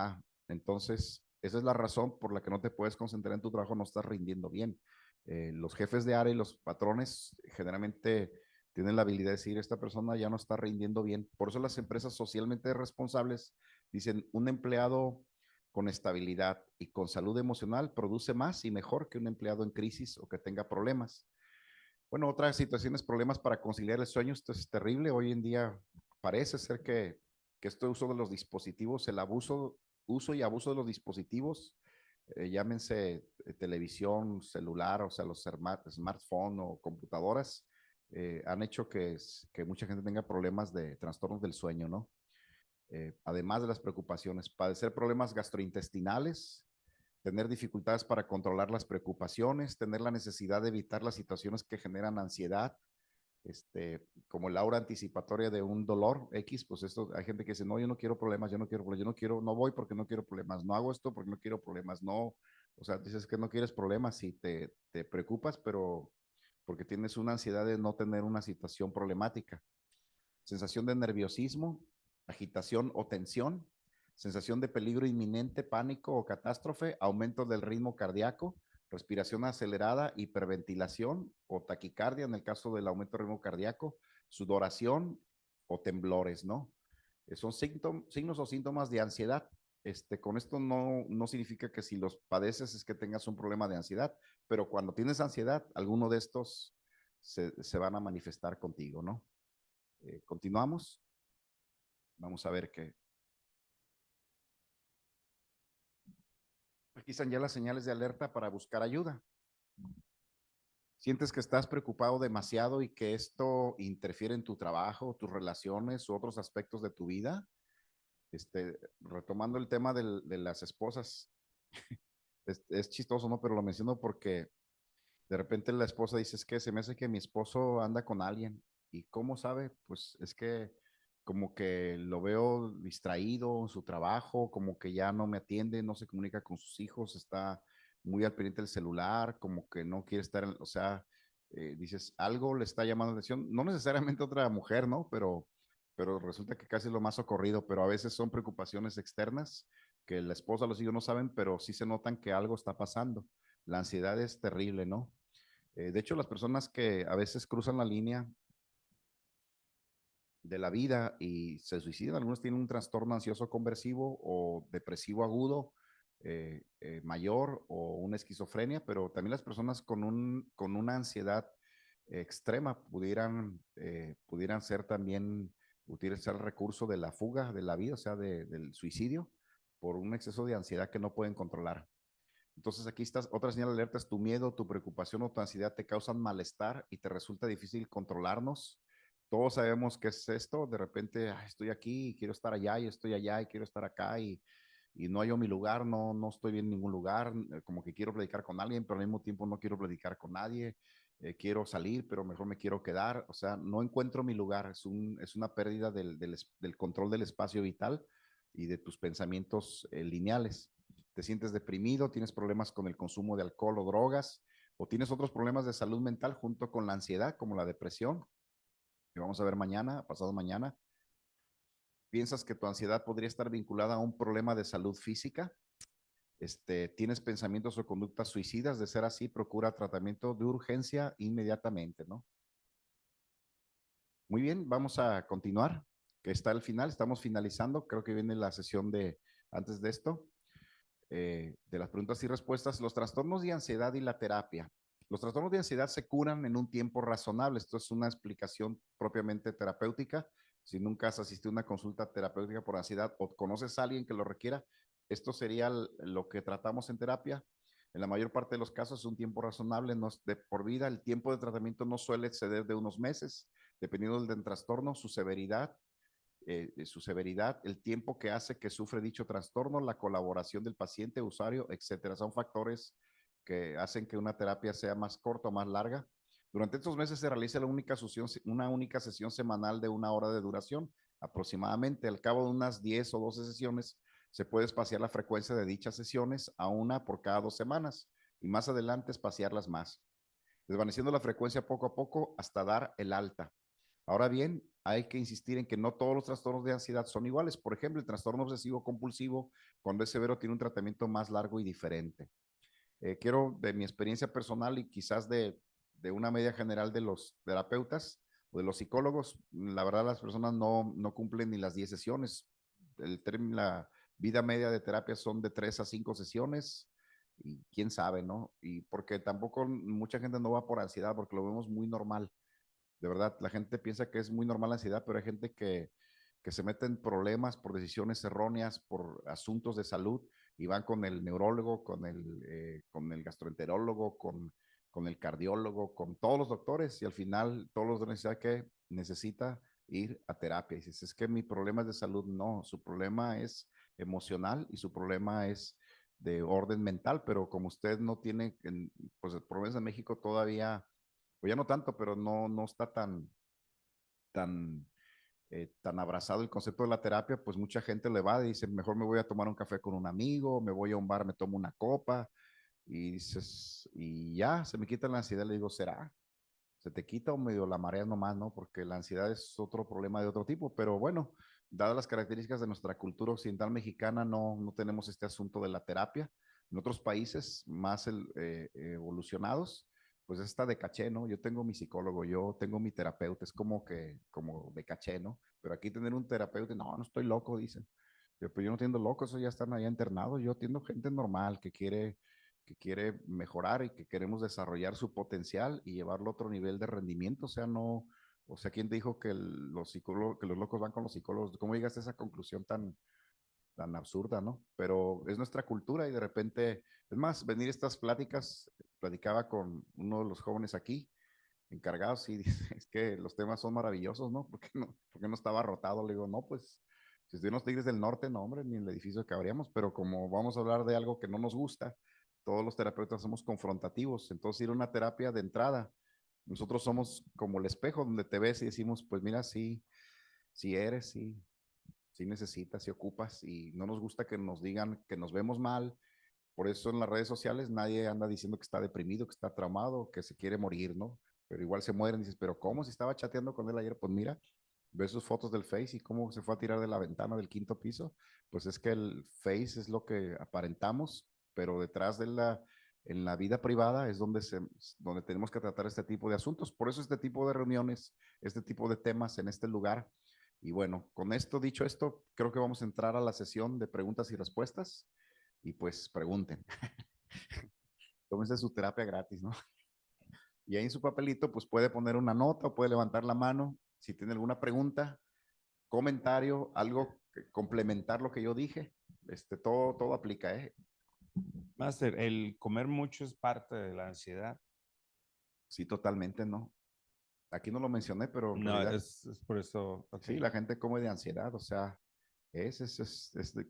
entonces esa es la razón por la que no te puedes concentrar en tu trabajo, no estás rindiendo bien. Los jefes de área y los patrones generalmente tienen la habilidad de decir, esta persona ya no está rindiendo bien. Por eso las empresas socialmente responsables dicen, un empleado con estabilidad y con salud emocional produce más y mejor que un empleado en crisis o que tenga problemas. Bueno, otras situaciones, problemas para conciliar el sueño, esto es terrible. Hoy en día parece ser que este uso de los dispositivos, el uso y abuso de los dispositivos, llámense televisión, celular, o sea, los smartphones o computadoras, han hecho que mucha gente tenga problemas de trastornos del sueño, ¿no? Además de las preocupaciones, padecer problemas gastrointestinales, tener dificultades para controlar las preocupaciones, tener la necesidad de evitar las situaciones que generan ansiedad, como la aura anticipatoria de un dolor X, pues esto, hay gente que dice, no, yo no quiero problemas, yo no quiero problemas, yo no quiero, no voy porque no quiero problemas, no hago esto porque no quiero problemas, no, o sea, dices que no quieres problemas y te preocupas, pero porque tienes una ansiedad de no tener una situación problemática. Sensación de nerviosismo, agitación o tensión, sensación de peligro inminente, pánico o catástrofe, aumento del ritmo cardíaco, respiración acelerada, hiperventilación o taquicardia en el caso del aumento del ritmo cardíaco, sudoración o temblores, ¿no? Son signos o síntomas de ansiedad. Con esto no significa que si los padeces es que tengas un problema de ansiedad, pero cuando tienes ansiedad, alguno de estos se van a manifestar contigo, ¿no? Continuamos. Vamos a ver qué. Aquí están ya las señales de alerta para buscar ayuda. Sientes que estás preocupado demasiado y que esto interfiere en tu trabajo, tus relaciones u otros aspectos de tu vida. Retomando el tema de las esposas, es chistoso, ¿no? Pero lo menciono porque de repente la esposa dice, es que se me hace que mi esposo anda con alguien. ¿Y cómo sabe? Pues es que como que lo veo distraído en su trabajo, como que ya no me atiende, no se comunica con sus hijos, está muy al pendiente del celular, como que no quiere estar, o sea, dices, algo le está llamando la atención, no necesariamente otra mujer, ¿no? Pero resulta que casi es lo más socorrido, pero a veces son preocupaciones externas que la esposa, los hijos no saben, pero sí se notan que algo está pasando. La ansiedad es terrible, ¿no? De hecho, las personas que a veces cruzan la línea de la vida y se suicidan, algunos tienen un trastorno ansioso conversivo o depresivo agudo mayor o una esquizofrenia, pero también las personas con una ansiedad extrema pudieran ser también utilizar el recurso de la fuga de la vida, o sea, del suicidio, por un exceso de ansiedad que no pueden controlar. Entonces aquí estás, otra señal de alerta es tu miedo, tu preocupación o tu ansiedad te causan malestar y te resulta difícil controlarnos. Todos sabemos qué es esto, de repente estoy aquí y quiero estar allá y estoy allá y quiero estar acá y no hallo mi lugar, no estoy bien en ningún lugar, como que quiero platicar con alguien, pero al mismo tiempo no quiero platicar con nadie, quiero salir, pero mejor me quiero quedar, o sea, no encuentro mi lugar, es una pérdida del control del espacio vital y de tus pensamientos lineales. Te sientes deprimido, tienes problemas con el consumo de alcohol o drogas, o tienes otros problemas de salud mental junto con la ansiedad, como la depresión, que vamos a ver mañana, pasado mañana. Piensas que tu ansiedad podría estar vinculada a un problema de salud física. Tienes pensamientos o conductas suicidas. De ser así, procura tratamiento de urgencia inmediatamente, ¿no? Muy bien, vamos a continuar, que está al final, estamos finalizando. Creo que viene la sesión de antes de esto. De las preguntas y respuestas, los trastornos de ansiedad y la terapia. Los trastornos de ansiedad se curan en un tiempo razonable. Esto es una explicación propiamente terapéutica. Si nunca has asistido a una consulta terapéutica por ansiedad o conoces a alguien que lo requiera, esto sería lo que tratamos en terapia. En la mayor parte de los casos es un tiempo razonable, no es de por vida. El tiempo de tratamiento no suele exceder de unos meses, dependiendo del trastorno, su severidad, el tiempo que hace que sufre dicho trastorno, la colaboración del paciente, usuario, etcétera. Son factores que hacen que una terapia sea más corta o más larga. Durante estos meses se realiza una única sesión semanal de 1 hora de duración, aproximadamente. Al cabo de unas 10 o 12 sesiones, se puede espaciar la frecuencia de dichas sesiones a una por cada 2 semanas y más adelante espaciarlas más, desvaneciendo la frecuencia poco a poco hasta dar el alta. Ahora bien, hay que insistir en que no todos los trastornos de ansiedad son iguales. Por ejemplo, el trastorno obsesivo compulsivo, cuando es severo, tiene un tratamiento más largo y diferente. Quiero, de mi experiencia personal y quizás de una media general de los terapeutas o de los psicólogos, la verdad las personas no cumplen ni las 10 sesiones. La vida media de terapia son de 3 a 5 sesiones y quién sabe, ¿no? Y porque tampoco mucha gente no va por ansiedad porque lo vemos muy normal. De verdad, la gente piensa que es muy normal la ansiedad, pero hay gente que se mete en problemas por decisiones erróneas, por asuntos de salud y van con el neurólogo, con el gastroenterólogo, con el cardiólogo, con todos los doctores y al final todos los necesitan que necesita ir a terapia. Y dices, es que mi problema es de salud. No, su problema es emocional y su problema es de orden mental, pero como usted no tiene, pues problemas en México todavía, pues ya no tanto, pero no está tan, tan abrazado el concepto de la terapia, pues mucha gente le va y dice, mejor me voy a tomar un café con un amigo, me voy a un bar, me tomo una copa, y dices, y ya, se me quita la ansiedad, le digo, ¿será? ¿Se te quita o medio la marea nomás, no? Porque la ansiedad es otro problema de otro tipo, pero bueno, dadas las características de nuestra cultura occidental mexicana, no tenemos este asunto de la terapia. En otros países más evolucionados, pues está de caché, ¿no? Yo tengo mi psicólogo, yo tengo mi terapeuta, es como que, como de caché, ¿no? Pero aquí tener un terapeuta, no estoy loco, dicen. Pues yo no entiendo loco, eso ya están allá internados. Yo atiendo gente normal que quiere mejorar y que queremos desarrollar su potencial y llevarlo a otro nivel de rendimiento. O sea, no, o sea, ¿quién dijo que los psicólogos, que los locos van con los psicólogos? ¿Cómo llegaste a esa conclusión tan absurda, no? Pero es nuestra cultura y de repente, es más, venir estas pláticas, platicaba con uno de los jóvenes aquí, encargados, y dice, es que los temas son maravillosos, ¿no? ¿Por qué no estaba rotado? Le digo, no, pues, si estuvieron los Tigres del Norte, no, hombre, ni en el edificio cabríamos, pero como vamos a hablar de algo que no nos gusta, todos los terapeutas somos confrontativos, entonces ir a una terapia de entrada, nosotros somos como el espejo donde te ves y decimos, pues mira, sí, sí eres, sí necesitas, sí ocupas, y no nos gusta que nos digan que nos vemos mal. Por eso en las redes sociales nadie anda diciendo que está deprimido, que está traumado, que se quiere morir, ¿no? Pero igual se mueren. Dices, pero ¿cómo? Si estaba chateando con él ayer, pues mira, ves sus fotos del Face y cómo se fue a tirar de la ventana del 5.º piso. Pues es que el Face es lo que aparentamos, pero detrás en la vida privada es donde tenemos que tratar este tipo de asuntos. Por eso este tipo de reuniones, este tipo de temas en este lugar. Y bueno, con esto dicho esto, creo que vamos a entrar a la sesión de preguntas y respuestas y pues pregunten. Tómense su terapia gratis, ¿no? Y ahí en su papelito, pues puede poner una nota o puede levantar la mano si tiene alguna pregunta, comentario, algo que complementar lo que yo dije. Todo aplica, ¿eh? Master, el comer mucho es parte de la ansiedad. Sí, totalmente, ¿no? Aquí no lo mencioné, pero en No, realidad, es por eso. Ok. sí, la gente come de ansiedad, o sea,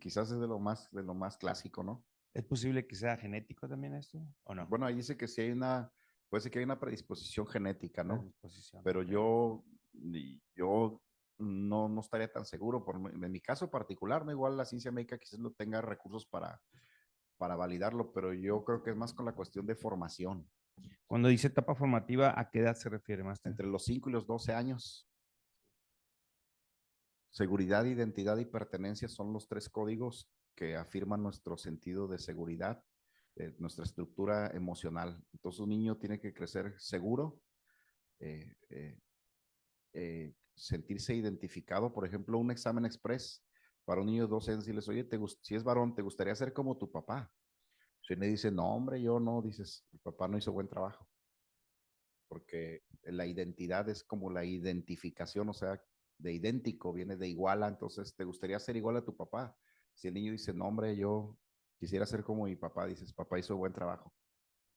quizás es de lo más clásico, ¿no? ¿Es posible que sea genético también esto o no? Bueno, ahí dice que sí puede ser que hay una predisposición genética, ¿no? Predisposición. Pero Ok. yo no estaría tan seguro. En mi caso particular, no igual la ciencia médica quizás no tenga recursos para validarlo, pero yo creo que es más con la cuestión de formación. Cuando dice etapa formativa, ¿a qué edad se refiere, Master? Entre los 5 y los 12 años, seguridad, identidad y pertenencia son los 3 códigos que afirman nuestro sentido de seguridad, nuestra estructura emocional. Entonces un niño tiene que crecer seguro, eh, eh, sentirse identificado. Por ejemplo, un examen express para un niño de 12 años, decirles, oye, si es varón, ¿te gustaría ser como tu papá? Si le dice, no, hombre, yo no, dices, mi papá no hizo buen trabajo. Porque la identidad es como la identificación, o sea, de idéntico, viene de iguala, entonces, ¿te gustaría ser igual a tu papá? Si el niño dice, no, hombre, yo quisiera ser como mi papá, dices, papá hizo buen trabajo.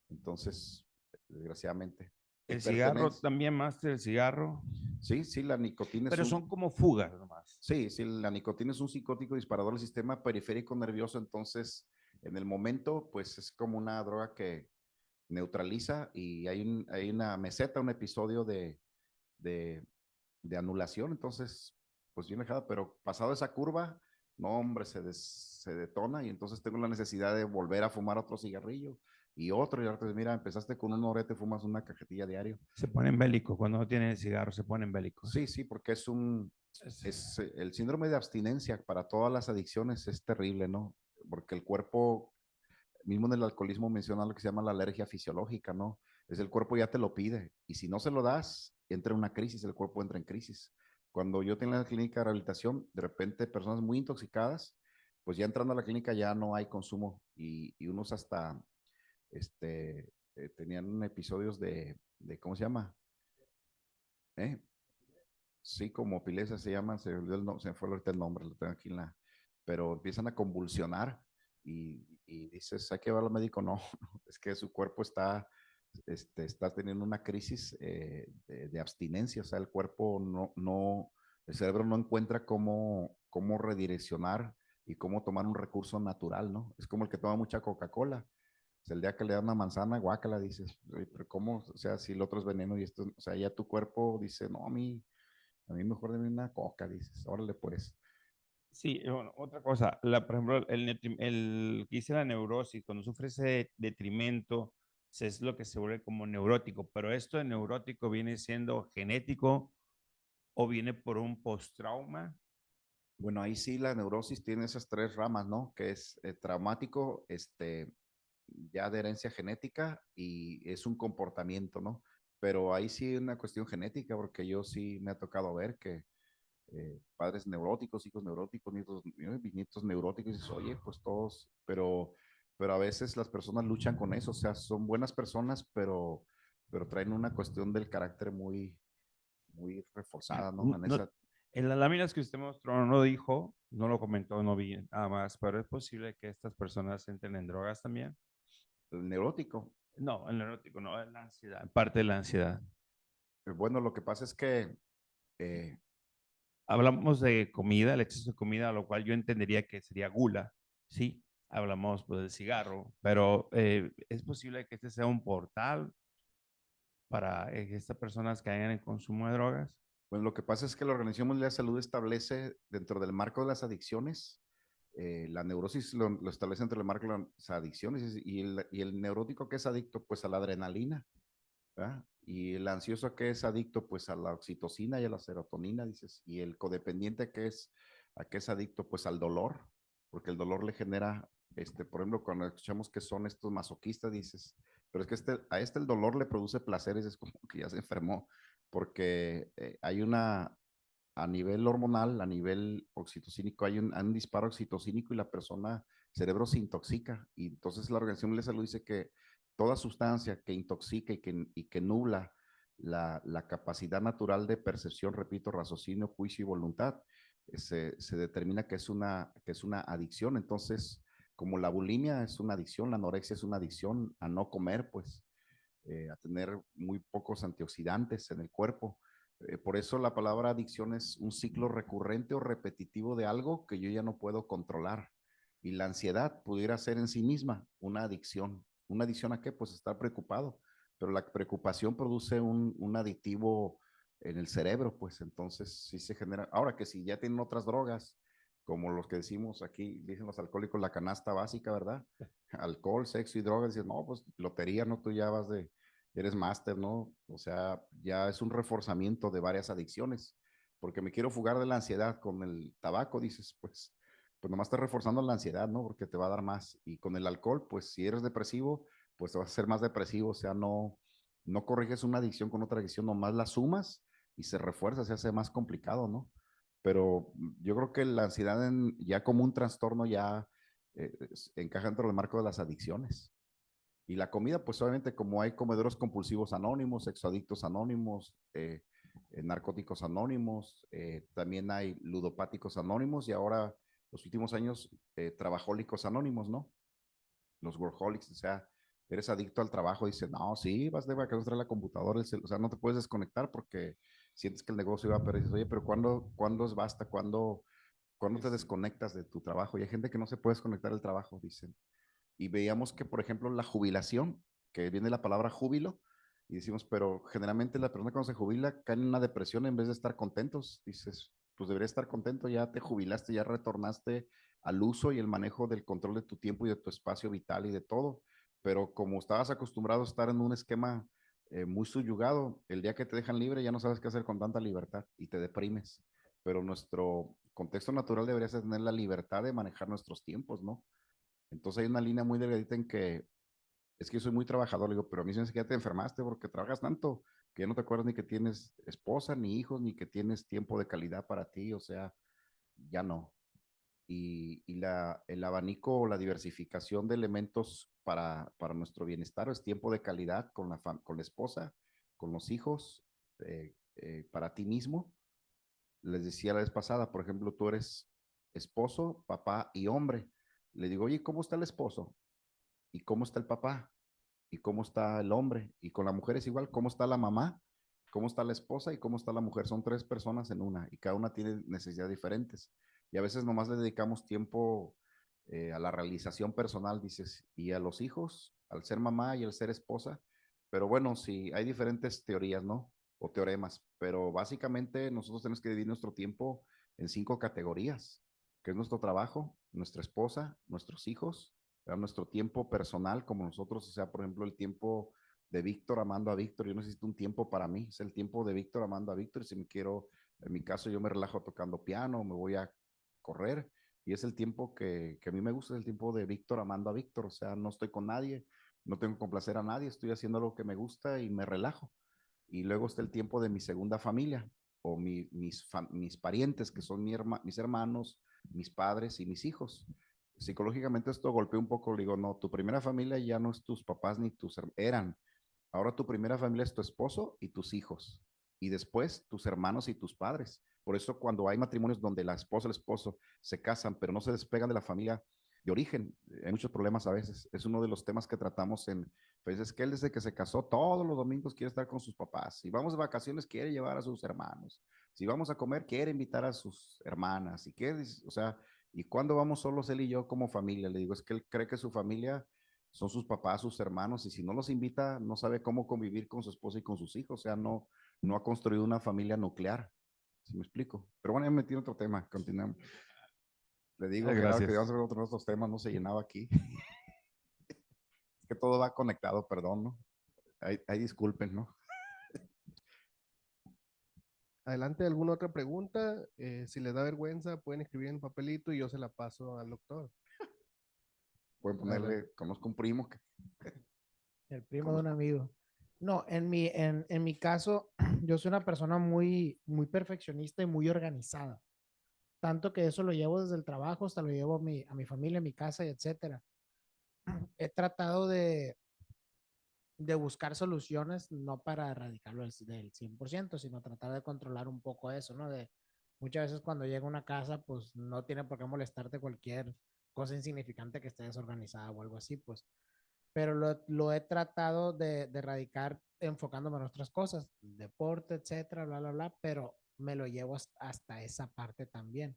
Entonces, desgraciadamente. Y El cigarro pertenece. también, Master, el cigarro. Sí, la nicotina es Pero son como fugas nomás. Sí, la nicotina es un psicótico disparador del sistema periférico nervioso, entonces en el momento pues es como una droga que neutraliza y hay una meseta, un episodio de, de anulación, entonces pues bien dejada, pero pasado esa curva, no hombre, se detona y entonces tengo la necesidad de volver a fumar otro cigarrillo y ahora pues, mira, empezaste con un orete, fumas una cajetilla diario. Se ponen bélicos. Cuando no tienen el cigarro, se ponen bélicos. Sí, porque el síndrome de abstinencia para todas las adicciones es terrible, ¿no? Porque el cuerpo, mismo en el alcoholismo menciona lo que se llama la alergia fisiológica, ¿no? Es el cuerpo ya te lo pide y si no se lo das, entra en una crisis, el cuerpo entra en crisis. Cuando yo tenía la clínica de rehabilitación, de repente personas muy intoxicadas pues ya entrando a la clínica ya no hay consumo y unos hasta, tenían episodios ¿cómo se llama? ¿Eh? Sí, como epilepsia se llaman, se me fue ahorita el nombre, lo tengo aquí pero empiezan a convulsionar y dices, hay que ver al médico, no, no, es que su cuerpo está teniendo una crisis de abstinencia, o sea, el cuerpo el cerebro no encuentra cómo redireccionar y cómo tomar un recurso natural, ¿no? Es como el que toma mucha Coca-Cola. O sea, el día que le da una manzana, guácala, dices, "Oye, pero ¿cómo? O sea, si el otro es veneno y esto, o sea, ya tu cuerpo dice, no, a mí mejor dame una coca, dices, órale pues. Sí, bueno, otra cosa, por ejemplo, el que dice la neurosis, cuando sufre ese detrimento, es lo que se vuelve como neurótico, pero esto de neurótico viene siendo genético o viene por un post-trauma. Bueno, ahí sí la neurosis tiene esas tres ramas, ¿no? Que es traumático, ya de herencia genética y es un comportamiento, ¿no? Pero ahí sí es una cuestión genética, porque yo sí me ha tocado ver que padres neuróticos, hijos neuróticos, nietos, bisnietos neuróticos, y dices, oye, pues todos, pero a veces las personas luchan con eso, o sea, son buenas personas, pero traen una cuestión del carácter muy reforzada, ¿no? En No, esa, en las láminas que usted mostró no lo dijo, no lo comentó, no vi nada más, pero es posible que estas personas entren en drogas también. el neurótico. No, el neurótico, no, en la ansiedad, parte de la ansiedad. Bueno, lo que pasa es que eh, Hablamos de comida, el exceso de comida, lo cual yo entendería que sería gula, ¿sí? Hablamos pues del cigarro, pero es posible que este sea un portal para que estas personas caigan en consumo de drogas. Bueno, lo que pasa es que la Organización Mundial de Salud establece dentro del marco de las adicciones, la neurosis lo establece dentro del marco de las adicciones y el neurótico que es adicto pues a la adrenalina, ¿verdad? Y el ansioso que es adicto pues a la oxitocina y a la serotonina, dices, y el codependiente a qué es adicto pues al dolor, porque el dolor le genera, por ejemplo, cuando escuchamos que son estos masoquistas, dices, pero es que a el dolor le produce placeres, es como que ya se enfermó, porque hay a nivel hormonal, a nivel oxitocínico, hay un disparo oxitocínico y la persona, el cerebro se intoxica. Y entonces la Organización Mundial de Salud dice que toda sustancia que intoxica y que nubla la capacidad natural de percepción, repito, raciocinio, juicio y voluntad, se determina que es una adicción. Entonces, como la bulimia es una adicción, la anorexia es una adicción a no comer, pues, a tener muy pocos antioxidantes en el cuerpo. Por eso la palabra adicción es un ciclo recurrente o repetitivo de algo que yo ya no puedo controlar. Y la ansiedad pudiera ser en sí misma una adicción. ¿Una adicción a qué? Pues estar preocupado. Pero la preocupación produce un aditivo en el cerebro, pues entonces sí se genera. Ahora que si ya tienen otras drogas, como los que decimos aquí, dicen los alcohólicos, la canasta básica, ¿verdad? Alcohol, sexo y drogas, dices, no, pues lotería, ¿no? Tú ya eres máster, ¿no? O sea, ya es un reforzamiento de varias adicciones, porque me quiero fugar de la ansiedad con el tabaco, dices, pues nomás estás reforzando la ansiedad, ¿no? Porque te va a dar más. Y con el alcohol, pues si eres depresivo, pues te vas a hacer más depresivo, o sea, no corriges una adicción con otra adicción, nomás la sumas y se refuerza, se hace más complicado, ¿no? Pero yo creo que la ansiedad ya como un trastorno ya encaja dentro del marco de las adicciones. Y la comida, pues obviamente como hay comedores compulsivos anónimos, sexoadictos anónimos, narcóticos anónimos, también hay ludopáticos anónimos y ahora los últimos años trabajólicos anónimos, ¿no? Los workaholics, o sea, eres adicto al trabajo, dice, no, sí, vas de vacaciones, trae la computadora, o sea, no te puedes desconectar porque sientes que el negocio va a perder. Dices, oye, pero ¿cuándo es basta? ¿Cuándo te desconectas de tu trabajo? Y hay gente que no se puede desconectar del trabajo, dicen. Y veíamos que, por ejemplo, la jubilación, que viene la palabra júbilo, y decimos, pero generalmente la persona cuando se jubila cae en una depresión en vez de estar contentos. Dices, pues deberías estar contento, ya te jubilaste, ya retornaste al uso y el manejo del control de tu tiempo y de tu espacio vital y de todo. Pero como estabas acostumbrado a estar en un esquema muy subyugado, el día que te dejan libre ya no sabes qué hacer con tanta libertad y te deprimes. Pero nuestro contexto natural debería ser tener la libertad de manejar nuestros tiempos, ¿no? Entonces hay una línea muy delgadita en que es que yo soy muy trabajador, le digo, pero a mí se me hace que ya te enfermaste porque trabajas tanto que ya no te acuerdas ni que tienes esposa, ni hijos, ni que tienes tiempo de calidad para ti, o sea, ya no. el abanico o la diversificación de elementos para nuestro bienestar es tiempo de calidad con la esposa, con los hijos, para ti mismo. Les decía la vez pasada, por ejemplo, tú eres esposo, papá y hombre. Le digo, oye, ¿cómo está el esposo? ¿Y cómo está el papá? ¿Y cómo está el hombre? Y con la mujer es igual, ¿cómo está la mamá? ¿Cómo está la esposa? ¿Y cómo está la mujer? Son tres personas en una y cada una tiene necesidades diferentes. Y a veces nomás le dedicamos tiempo a la realización personal, dices, y a los hijos, al ser mamá y al ser esposa. Pero bueno, sí, hay diferentes teorías, ¿no? O teoremas, pero básicamente nosotros tenemos que dividir nuestro tiempo en 5 categorías, que es nuestro trabajo, nuestra esposa, nuestros hijos, ¿verdad? Nuestro tiempo personal, como nosotros, o sea, por ejemplo, el tiempo de Víctor amando a Víctor, yo necesito un tiempo para mí, es el tiempo de Víctor amando a Víctor, si me quiero, en mi caso yo me relajo tocando piano, me voy a correr, y es el tiempo que a mí me gusta, es el tiempo de Víctor amando a Víctor, o sea, no estoy con nadie, no tengo que complacer a nadie, estoy haciendo lo que me gusta y me relajo. Y luego está el tiempo de mi segunda familia, o mis parientes, que son mis hermanos, mis padres y mis hijos. Psicológicamente esto golpeó un poco, le digo, no, tu primera familia ya no es tus papás ni eran. Ahora tu primera familia es tu esposo y tus hijos. Y después tus hermanos y tus padres. Por eso cuando hay matrimonios donde la esposa y el esposo se casan, pero no se despegan de la familia de origen, hay muchos problemas a veces. Es uno de los temas que tratamos pues es que él desde que se casó todos los domingos quiere estar con sus papás. Si vamos de vacaciones quiere llevar a sus hermanos. Si vamos a comer quiere invitar a sus hermanas. Y qué, o sea, y cuando vamos solos él y yo como familia, le digo, es que él cree que su familia son sus papás, sus hermanos, y si no los invita, no sabe cómo convivir con su esposa y con sus hijos, o sea, no ha construido una familia nuclear, ¿sí me explico? Pero bueno, ya me metí en otro tema, continuamos. Le digo, Gerardo, que Gracias. íbamos a ver otros temas, no se llenaba aquí. Es que todo va conectado, perdón, ¿no? Ahí disculpen, ¿no? Adelante, ¿alguna otra pregunta? Si les da vergüenza, pueden escribir en papelito y yo se la paso al doctor. Pueden Adelante. ponerle, conozco un primo que El primo de un conozco. amigo. No, en mi caso, yo soy una persona muy perfeccionista y muy organizada. Tanto que eso lo llevo desde el trabajo hasta lo llevo a mi familia, a mi casa y etcétera. He tratado de buscar soluciones, no para erradicarlo del 100%, sino tratar de controlar un poco eso, ¿no? De muchas veces cuando llega a una casa, pues no tiene por qué molestarte cualquier cosa insignificante que esté desorganizada o algo así, pues. Pero lo he tratado de erradicar enfocándome en otras cosas, deporte, etcétera, bla, bla, bla, pero me lo llevo hasta esa parte también.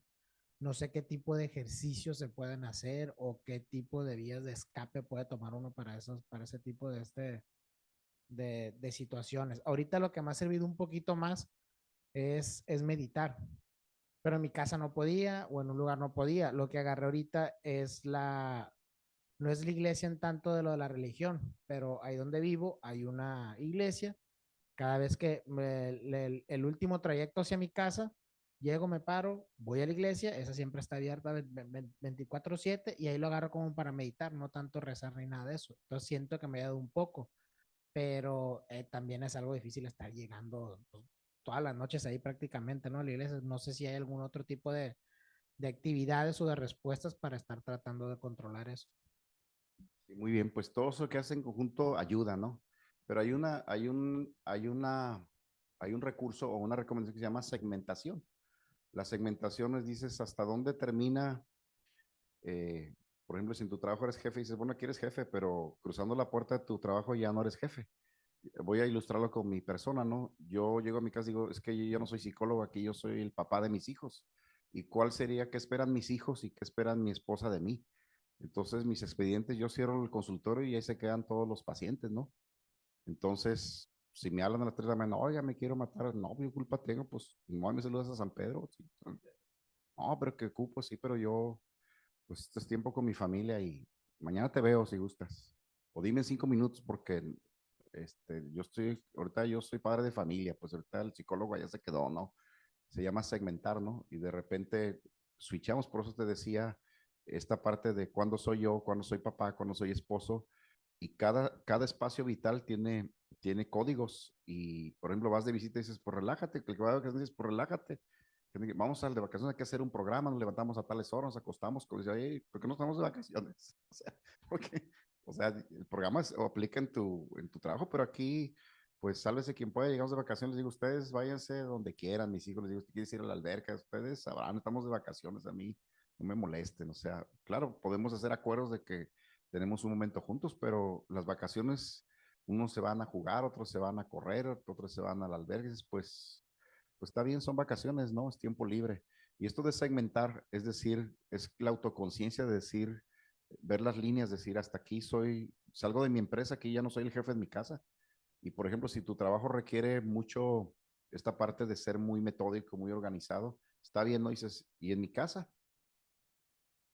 No sé qué tipo de ejercicios se pueden hacer o qué tipo de vías de escape puede tomar uno para para ese tipo de situaciones. Ahorita lo que me ha servido un poquito más es meditar, pero en mi casa no podía o en un lugar no podía. Lo que agarré ahorita no es la iglesia en tanto de lo de la religión, pero ahí donde vivo hay una iglesia. Cada vez que el último trayecto hacia mi casa, llego, me paro, voy a la iglesia, esa siempre está abierta 24/7 y ahí lo agarro como para meditar, no tanto rezar ni nada de eso. Entonces siento que me ha dado un poco, pero también es algo difícil estar llegando pues, todas las noches ahí prácticamente, ¿no? A la iglesia. No sé si hay algún otro tipo de actividades o de respuestas para estar tratando de controlar eso. Sí, muy bien, pues todo eso que hacen en conjunto ayuda, ¿no? Pero hay un recurso o una recomendación que se llama segmentación. La segmentación es, dices, hasta dónde termina, eh, por ejemplo, si en tu trabajo eres jefe, dices, bueno, aquí eres jefe, pero cruzando la puerta de tu trabajo ya no eres jefe. Voy a ilustrarlo con mi persona, ¿no? Yo llego a mi casa y digo, es que yo ya no soy psicólogo, aquí yo soy el papá de mis hijos. ¿Y cuál sería, qué esperan mis hijos y qué esperan mi esposa de mí? Entonces, mis expedientes, yo cierro el consultorio y ahí se quedan todos los pacientes, ¿no? Entonces, si me hablan a las 3 de la mañana, oiga, me quiero matar, no, ¿qué culpa tengo? Pues, no me saludas a San Pedro. Sí. No, pero que ocupo, sí, pero yo, pues, esto es tiempo con mi familia y mañana te veo si gustas. O dime en 5 minutos porque, ahorita yo soy padre de familia, pues ahorita el psicólogo ya se quedó, ¿no? Se llama segmentar, ¿no? Y de repente switchamos, por eso te decía esta parte de cuándo soy yo, cuándo soy papá, cuándo soy esposo, y cada espacio vital tiene códigos, y por ejemplo vas de visita y dices, pues relájate, que va a dices, pues relájate, Vamos al de vacaciones, hay que hacer un programa, nos levantamos a tales horas, nos acostamos, como dice, oye, ¿por qué no estamos de vacaciones? O sea, porque, o sea, el programa aplica en tu trabajo, pero aquí, pues, sálvese quien pueda, llegamos de vacaciones, les digo, ustedes váyanse donde quieran, mis hijos, les digo, si quieres ir a la alberca, ustedes sabrán, estamos de vacaciones, a mí no me molesten, o sea, claro, podemos hacer acuerdos de que tenemos un momento juntos, pero las vacaciones, unos se van a jugar, otros se van a correr, otros se van a la albergue, pues está bien, son vacaciones, ¿no? Es tiempo libre. Y esto de segmentar, es decir, es la autoconciencia de decir, ver las líneas, decir, hasta aquí salgo de mi empresa, aquí ya no soy el jefe de mi casa. Y por ejemplo, si tu trabajo requiere mucho esta parte de ser muy metódico, muy organizado, está bien, ¿no? Dices, ¿y en mi casa?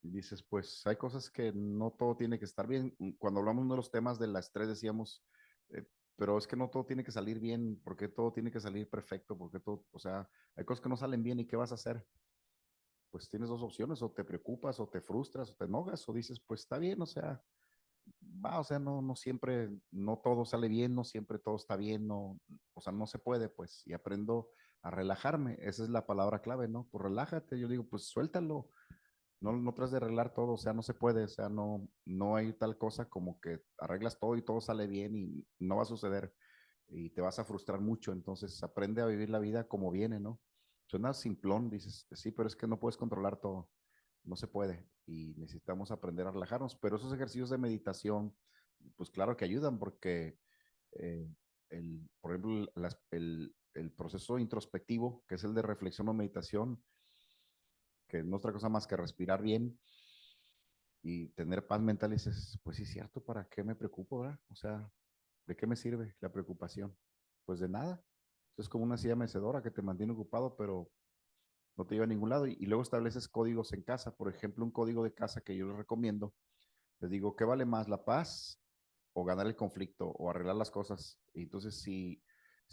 Y dices, pues hay cosas que no todo tiene que estar bien. Cuando hablamos de los temas del estrés, decíamos, eh, pero es que no todo tiene que salir bien, porque todo tiene que salir perfecto, porque todo, o sea, hay cosas que no salen bien y ¿qué vas a hacer? Pues tienes dos opciones, o te preocupas, o te frustras, o te enojas, o dices, pues está bien, o sea, va, o sea, no siempre, no todo sale bien, no siempre todo está bien, no, o sea, no se puede, pues, y aprendo a relajarme, esa es la palabra clave, ¿no? Pues relájate, yo digo, pues suéltalo, no trates de arreglar todo, o sea, no se puede, o sea, no hay tal cosa como que arreglas todo y todo sale bien y no va a suceder y te vas a frustrar mucho, entonces aprende a vivir la vida como viene, ¿no? Suena simplón, dices, sí, pero es que no puedes controlar todo, no se puede y necesitamos aprender a relajarnos, pero esos ejercicios de meditación, pues claro que ayudan porque, eh, por ejemplo, el proceso introspectivo, que es el de reflexión o meditación, que no es otra cosa más que respirar bien y tener paz mental, y dices, pues sí es cierto, ¿para qué me preocupo, verdad? O sea, ¿de qué me sirve la preocupación? Pues de nada. Es como una silla mecedora que te mantiene ocupado, pero no te lleva a ningún lado. Y luego estableces códigos en casa. Por ejemplo, un código de casa que yo les recomiendo. Les digo, ¿qué vale más, la paz o ganar el conflicto o arreglar las cosas? Y entonces, si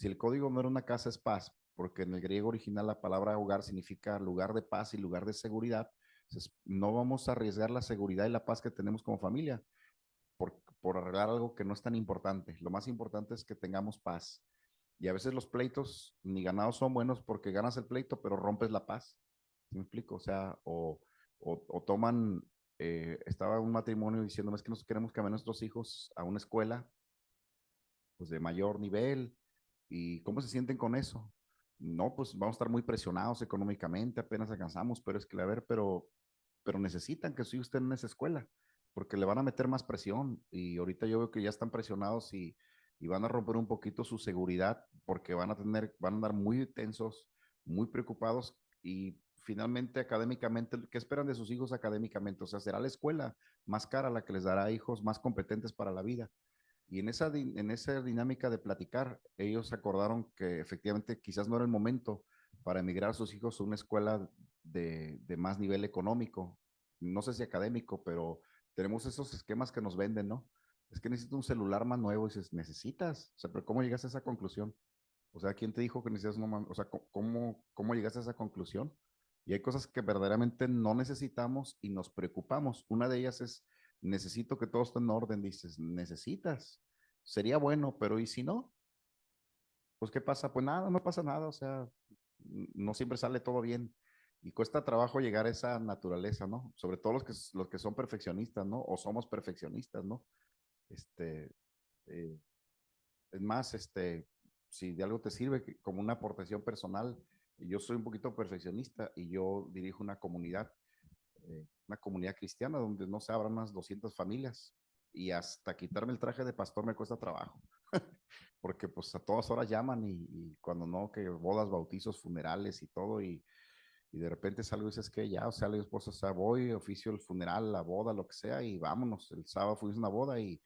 el código no era una casa, es paz, porque en el griego original la palabra hogar significa lugar de paz y lugar de seguridad. Entonces, no vamos a arriesgar la seguridad y la paz que tenemos como familia por arreglar algo que no es tan importante. Lo más importante es que tengamos paz. Y a veces los pleitos ni ganados son buenos porque ganas el pleito, pero rompes la paz. ¿Sí me explico? O sea, o toman, estaba un matrimonio diciéndome es que nos queremos cambiar a nuestros hijos a una escuela pues de mayor nivel. ¿Y cómo se sienten con eso? No, pues vamos a estar muy presionados económicamente, apenas alcanzamos, pero es que, a ver, pero necesitan que su hijo esté en esa escuela, porque le van a meter más presión. Y ahorita yo veo que ya están presionados y van a romper un poquito su seguridad, porque van a andar muy tensos, muy preocupados y finalmente académicamente, ¿qué esperan de sus hijos académicamente? O sea, será la escuela más cara la que les dará hijos más competentes para la vida. Y en esa dinámica de platicar, ellos acordaron que efectivamente quizás no era el momento para emigrar a sus hijos a una escuela de más nivel económico, no sé si académico, pero tenemos esos esquemas que nos venden, ¿no? Es que necesito un celular más nuevo y dices, necesitas, o sea, pero ¿cómo llegas a esa conclusión? O sea, ¿quién te dijo que necesitas uno más? O sea, ¿cómo llegaste a esa conclusión? Y hay cosas que verdaderamente no necesitamos y nos preocupamos. Una de ellas es, necesito que todo esté en orden, dices, necesitas. Sería bueno, pero ¿y si no? Pues ¿qué pasa? Pues nada, no pasa nada, o sea, no siempre sale todo bien. Y cuesta trabajo llegar a esa naturaleza, ¿no? Sobre todo los que son perfeccionistas, ¿no? O somos perfeccionistas, ¿no? Este, eh, es más, si de algo te sirve como una aportación personal, yo soy un poquito perfeccionista y yo dirijo una comunidad cristiana donde no se abran unas 200 familias y hasta quitarme el traje de pastor me cuesta trabajo, porque pues a todas horas llaman y cuando no, que bodas, bautizos, funerales y todo y de repente salgo y dices que ya, o sea, la esposa, o sea, voy, oficio el funeral, la boda, lo que sea y vámonos. El sábado fuimos a una boda y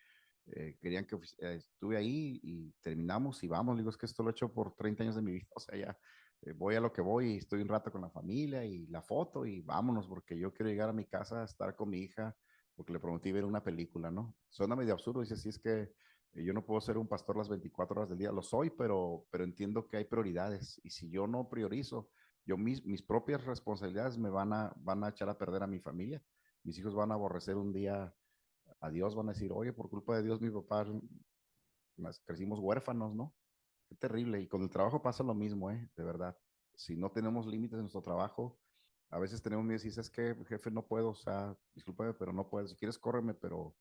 querían que estuve ahí y terminamos y vamos. Digo, es que esto lo he hecho por 30 años de mi vida, o sea, ya voy a lo que voy y estoy un rato con la familia y la foto y vámonos, porque yo quiero llegar a mi casa a estar con mi hija, porque le prometí ver una película, ¿no? Suena medio absurdo, dice, sí, es que yo no puedo ser un pastor las 24 horas del día, lo soy, pero entiendo que hay prioridades y si yo no priorizo, mis propias responsabilidades van a echar a perder a mi familia. Mis hijos van a aborrecer un día a Dios, van a decir, oye, por culpa de Dios, mi papá, crecimos huérfanos, ¿no? Qué terrible. Y con el trabajo pasa lo mismo, ¿eh? De verdad. si no tenemos límites en nuestro trabajo, a veces tenemos miedo y decir, es que jefe no puedo, o sea, discúlpame, pero no puedo, si quieres córreme, pero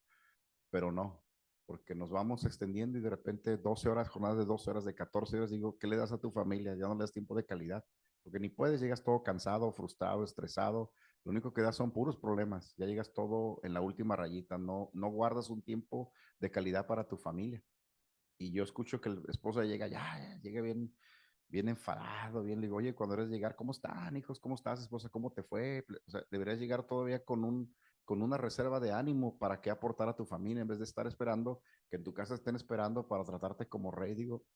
no, porque nos vamos extendiendo y de repente 12 horas, jornadas de 12 horas, de 14 horas, digo, ¿qué le das a tu familia? Ya no le das tiempo de calidad, porque ni puedes, llegas todo cansado, frustrado, estresado, lo único que das son puros problemas, ya llegas todo en la última rayita, no guardas un tiempo de calidad para tu familia. Y yo escucho que el esposo llega, ya llega bien enfadado, bien, le digo, oye, cuando eres llegar, ¿cómo están, hijos? ¿Cómo estás, esposa? ¿Cómo te fue? O sea, deberías llegar todavía con una reserva de ánimo para que aportar a tu familia en vez de estar esperando que en tu casa estén esperando para tratarte como rey. Digo,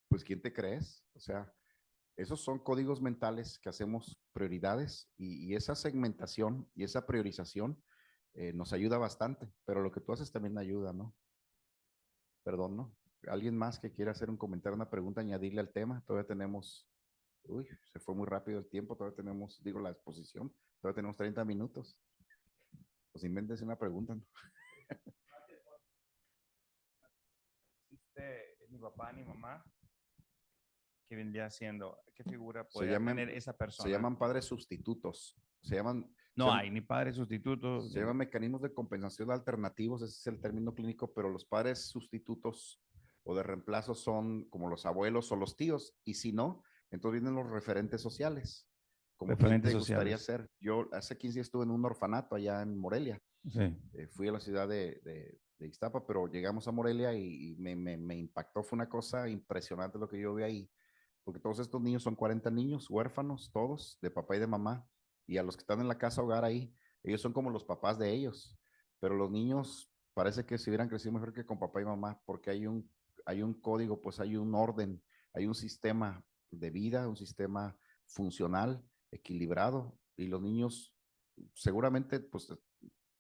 pues, ¿quién te crees? O sea, esos son códigos mentales que hacemos prioridades y esa segmentación y esa priorización nos ayuda bastante, pero lo que tú haces también ayuda, ¿no? Perdón, ¿no? ¿Alguien más que quiera hacer un comentario, una pregunta, añadirle al tema? Todavía tenemos, uy, se fue muy rápido el tiempo, todavía tenemos, digo, la exposición, todavía tenemos 30 minutos. Pues invéntese una pregunta, ¿no? Ni papá ni mamá, ¿qué vendría siendo? ¿Qué figura Se podría tener llaman, esa se persona? llaman padres sustitutos, No hay ni padre sustituto. se llaman mecanismos de compensación alternativos, ese es el término clínico, pero los padres sustitutos o de reemplazo son como los abuelos o los tíos, y si no, entonces vienen los referentes sociales. Como quién Referentes te gustaría sociales. ser. Yo hace 15 días estuve en un orfanato allá en Morelia. Sí. Fui a la ciudad de Iztapa, pero llegamos a Morelia y me impactó, fue una cosa impresionante lo que yo vi ahí, porque todos estos niños son 40 niños, huérfanos, todos, de papá y de mamá, y a los que están en la casa hogar ahí, ellos son como los papás de ellos, pero los niños parece que se hubieran crecido mejor que con papá y mamá, porque hay un código, pues hay un orden, hay un sistema de vida, un sistema funcional, equilibrado, y los niños seguramente pues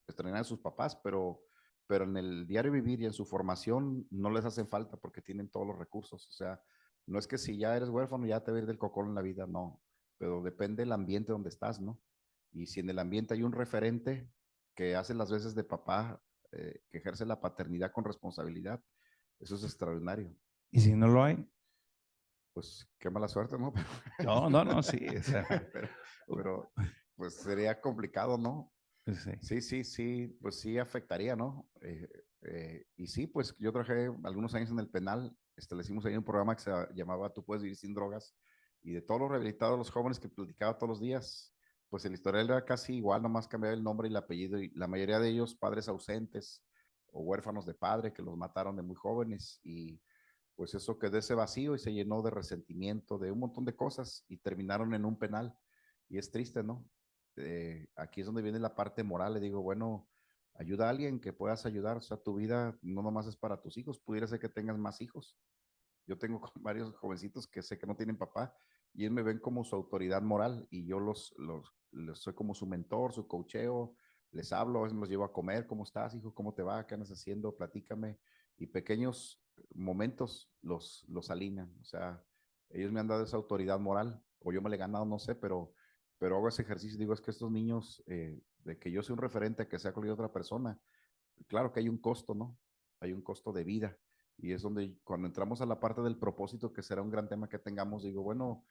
extrañan a sus papás, pero en el diario vivir y en su formación no les hacen falta porque tienen todos los recursos. O sea, no es que si ya eres huérfano ya te va a ir del cocón en la vida, no, pero depende del ambiente donde estás, ¿no? Y si en el ambiente hay un referente que hace las veces de papá, que ejerce la paternidad con responsabilidad, eso es extraordinario. ¿Y si no lo hay? Pues qué mala suerte, ¿no? No, sí. O sea, pero, pero, pues sería complicado, ¿no? sí. Sí, pues sí afectaría, ¿no? Y sí, pues yo trabajé algunos años en el penal, le hicimos ahí un programa que se llamaba Tú puedes vivir sin drogas, y de todos los rehabilitados, los jóvenes que platicaba todos los días, pues el historial era casi igual, nomás cambiaba el nombre y el apellido, y la mayoría de ellos padres ausentes o huérfanos de padre que los mataron de muy jóvenes, y pues eso quedó ese vacío y se llenó de resentimiento, de un montón de cosas, y terminaron en un penal, y es triste, ¿no? Aquí es donde viene la parte moral. Le digo, bueno, ayuda a alguien que puedas ayudar. O sea, tu vida no nomás es para tus hijos, pudiera ser que tengas más hijos. Yo tengo varios jovencitos que sé que no tienen papá y ellos me ven como su autoridad moral y yo los soy como su mentor, su coacheo, les hablo, a veces los llevo a comer, ¿cómo estás, hijo? ¿Cómo te va? ¿Qué andas haciendo? Platícame. Y pequeños momentos los alinean. O sea, ellos me han dado esa autoridad moral o yo me la he ganado, no sé, pero hago ese ejercicio y digo, es que estos niños, de que yo soy un referente a que sea cualquier otra persona, claro que hay un costo, ¿no? Hay un costo de vida. Y es donde cuando entramos a la parte del propósito, que será un gran tema que tengamos, digo, bueno,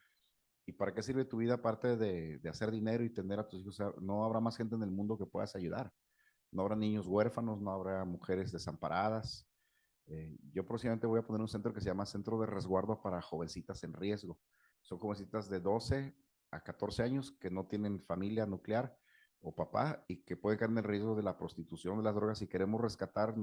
¿y para qué sirve tu vida aparte de hacer dinero y tener a tus hijos? O sea, no habrá más gente en el mundo que puedas ayudar. No habrá niños huérfanos, no habrá mujeres desamparadas. Yo próximamente voy a poner un centro que se llama Centro de Resguardo para Jovencitas en Riesgo. Son jovencitas de 12 a 14 años que no tienen familia nuclear o papá y que pueden caer en el riesgo de la prostitución, de las drogas. Y queremos rescatar,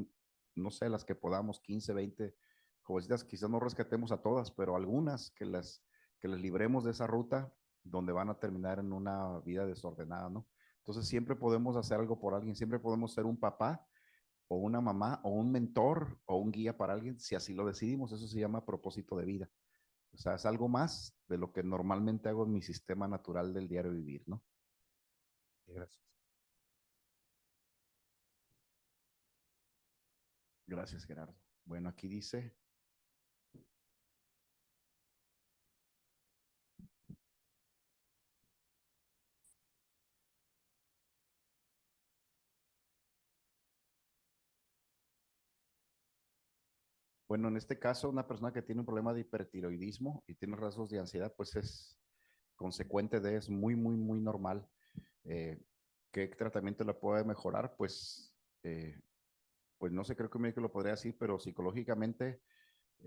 no sé, las que podamos, 15, 20 jovencitas, quizás no rescatemos a todas, pero algunas que les libremos de esa ruta donde van a terminar en una vida desordenada, ¿no? Entonces siempre podemos hacer algo por alguien, siempre podemos ser un papá o una mamá o un mentor o un guía para alguien, si así lo decidimos. Eso se llama propósito de vida. O sea, es algo más de lo que normalmente hago en mi sistema natural del diario vivir, ¿no? Gracias. Gracias, Gerardo. Bueno, aquí dice, bueno, en este caso, una persona que tiene un problema de hipertiroidismo y tiene rasgos de ansiedad, pues consecuente de, es muy, muy, muy normal. ¿Qué tratamiento le puede mejorar? Pues no sé, creo que un médico lo podría decir, pero psicológicamente,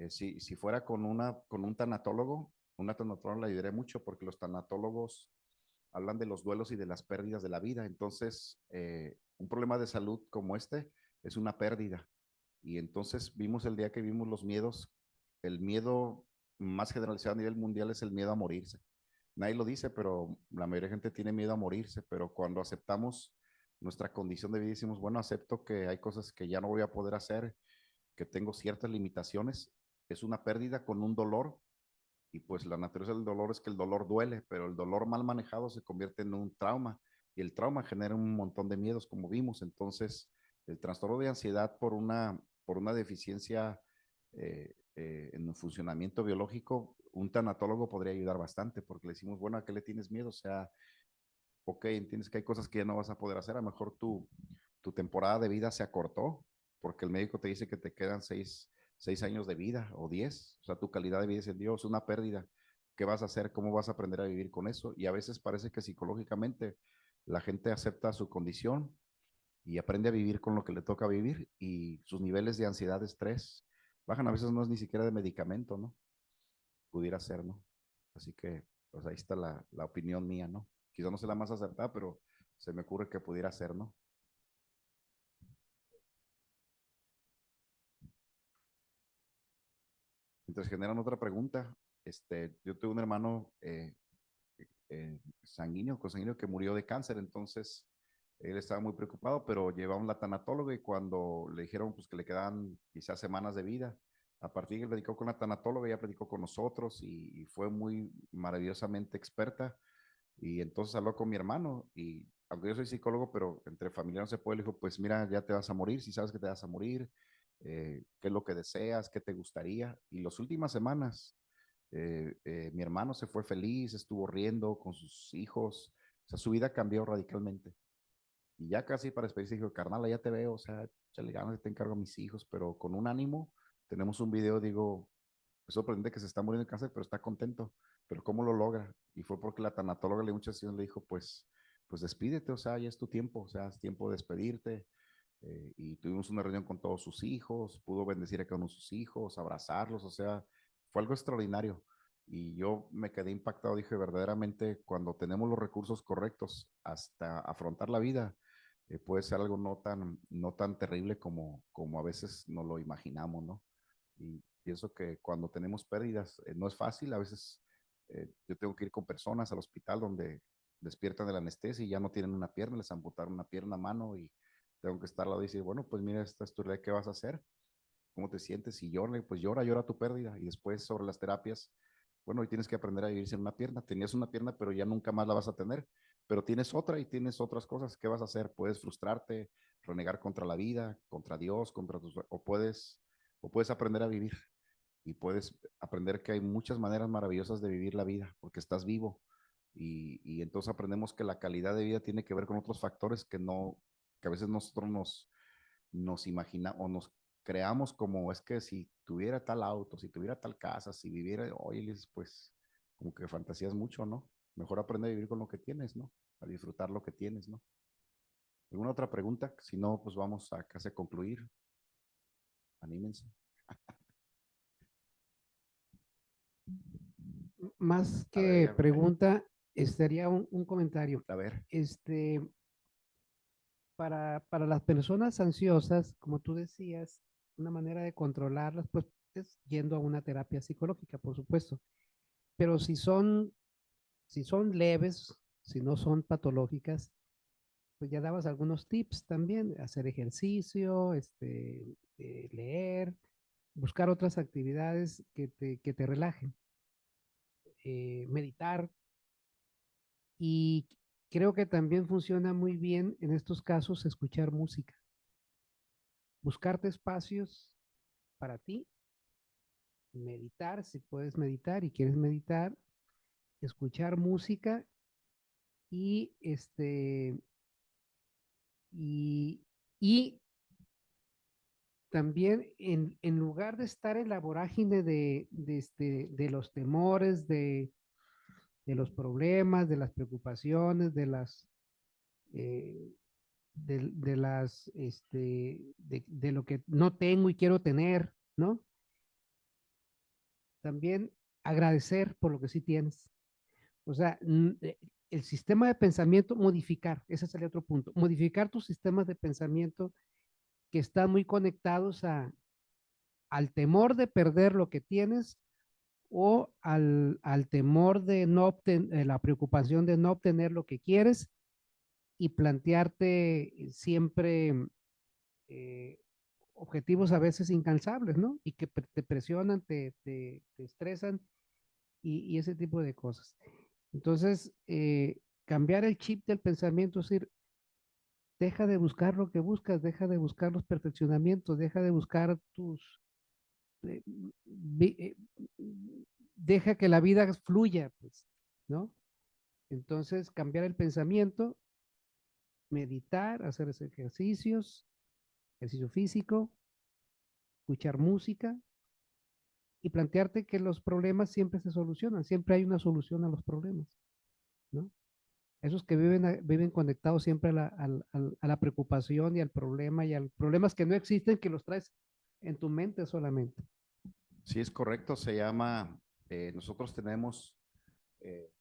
si fuera con un tanatólogo, una tanatóloga le ayudaría mucho porque los tanatólogos hablan de los duelos y de las pérdidas de la vida. Entonces, un problema de salud como este es una pérdida. Y entonces vimos el día que vimos los miedos, el miedo más generalizado a nivel mundial es el miedo a morirse. Nadie lo dice, pero la mayoría de gente tiene miedo a morirse, pero cuando aceptamos nuestra condición de vida, decimos, bueno, acepto que hay cosas que ya no voy a poder hacer, que tengo ciertas limitaciones, es una pérdida con un dolor, y pues la naturaleza del dolor es que el dolor duele, pero el dolor mal manejado se convierte en un trauma, y el trauma genera un montón de miedos, como vimos. Entonces, el trastorno de ansiedad por una deficiencia en el funcionamiento biológico, un tanatólogo podría ayudar bastante, porque le decimos, bueno, ¿a qué le tienes miedo? O sea, ok, entiendes que hay cosas que ya no vas a poder hacer, a lo mejor tu temporada de vida se acortó, porque el médico te dice que te quedan 6 años de vida o 10, o sea, tu calidad de vida es en Dios, una pérdida. ¿Qué vas a hacer? ¿Cómo vas a aprender a vivir con eso? Y a veces parece que psicológicamente la gente acepta su condición y aprende a vivir con lo que le toca vivir, y sus niveles de ansiedad, de estrés, bajan. A veces no es ni siquiera de medicamento, ¿no? Pudiera ser, ¿no? Así que, pues ahí está la opinión mía, ¿no? Quizá no sea la más acertada, pero se me ocurre que pudiera ser, ¿no? Entonces generan otra pregunta. Yo tuve un hermano sanguíneo, consanguíneo, que murió de cáncer. Entonces él estaba muy preocupado, pero llevamos la tanatóloga, y cuando le dijeron pues que le quedaban quizás semanas de vida, a partir de que platicó con la tanatóloga, ella platicó con nosotros, y fue muy maravillosamente experta. Y entonces habló con mi hermano, y aunque yo soy psicólogo, pero entre familiares no se puede, le dijo, pues mira, ya te vas a morir, si sabes que te vas a morir, qué es lo que deseas, qué te gustaría. Y las últimas semanas, mi hermano se fue feliz, estuvo riendo con sus hijos, o sea, su vida cambió radicalmente. Y ya casi para despedirse dijo, carnal, ya te veo, o sea, échale ganas, te encargo a mis hijos, pero con un ánimo. Tenemos un video, digo, es sorprendente que se está muriendo de cáncer, pero está contento. Pero ¿cómo lo logra? Y fue porque la tanatóloga le dio muchas sesiones, le dijo, pues despídete, o sea, ya es tu tiempo, o sea, es tiempo de despedirte. Y tuvimos una reunión con todos sus hijos, pudo bendecir a cada uno de sus hijos, abrazarlos, o sea, fue algo extraordinario. Y yo me quedé impactado, dije, verdaderamente, cuando tenemos los recursos correctos hasta afrontar la vida, puede ser algo no tan terrible como a veces nos lo imaginamos, ¿no? Y pienso que cuando tenemos pérdidas, no es fácil. A veces yo tengo que ir con personas al hospital donde despiertan de la anestesia y ya no tienen una pierna, les amputaron una pierna, mano, y tengo que estar al lado y decir, bueno, pues mira, esta es tu realidad, ¿qué vas a hacer? ¿Cómo te sientes? Y llora, pues llora tu pérdida. Y después sobre las terapias, bueno, hoy tienes que aprender a vivir sin una pierna. Tenías una pierna, pero ya nunca más la vas a tener. Pero tienes otra y tienes otras cosas. ¿Qué vas a hacer? Puedes frustrarte, renegar contra la vida, contra Dios, o puedes aprender a vivir, y puedes aprender que hay muchas maneras maravillosas de vivir la vida, porque estás vivo. Y entonces aprendemos que la calidad de vida tiene que ver con otros factores que a veces nosotros nos imaginamos o nos creamos, como es que si tuviera tal auto, si tuviera tal casa, si viviera, oye, pues como que fantasías mucho, ¿no? Mejor aprende a vivir con lo que tienes, ¿no? A disfrutar lo que tienes, ¿no? ¿Alguna otra pregunta? Si no, pues vamos a casi concluir. Anímense. Más A ver, que pregunta, estaría un comentario. a ver. Este, para las personas ansiosas, como tú decías, una manera de controlarlas, pues es yendo a una terapia psicológica, por supuesto. Pero si son leves, si no son patológicas, pues ya dabas algunos tips también, hacer ejercicio, leer, buscar otras actividades que te relajen, meditar. Y creo que también funciona muy bien en estos casos escuchar música, buscarte espacios para ti, meditar, si puedes meditar y quieres meditar, escuchar música y y, y también en lugar de estar en la vorágine de los temores, de los problemas, de las preocupaciones, de las, de las, de lo que no tengo y quiero tener, ¿no? También agradecer por lo que sí tienes. O sea, el sistema de pensamiento, modificar, ese es el otro punto, modificar tus sistemas de pensamiento que están muy conectados al temor de perder lo que tienes o al temor de no obtener, la preocupación de no obtener lo que quieres y plantearte siempre eh, objetivos a veces incansables, ¿no? Y que te presionan, te estresan y ese tipo de cosas. Entonces, cambiar el chip del pensamiento, es decir, deja de buscar lo que buscas, deja de buscar los perfeccionamientos, deja de buscar tus, eh, vi- eh, deja que la vida fluya, pues, ¿no? Entonces, cambiar el pensamiento, meditar, hacer ejercicios, ejercicio físico, escuchar música y plantearte que los problemas siempre se solucionan, siempre hay una solución a los problemas, ¿no? Esos que viven conectados siempre a la preocupación y al problema y a problemas que no existen, que los traes en tu mente solamente. Sí, es correcto. Se llama, nosotros tenemos eh,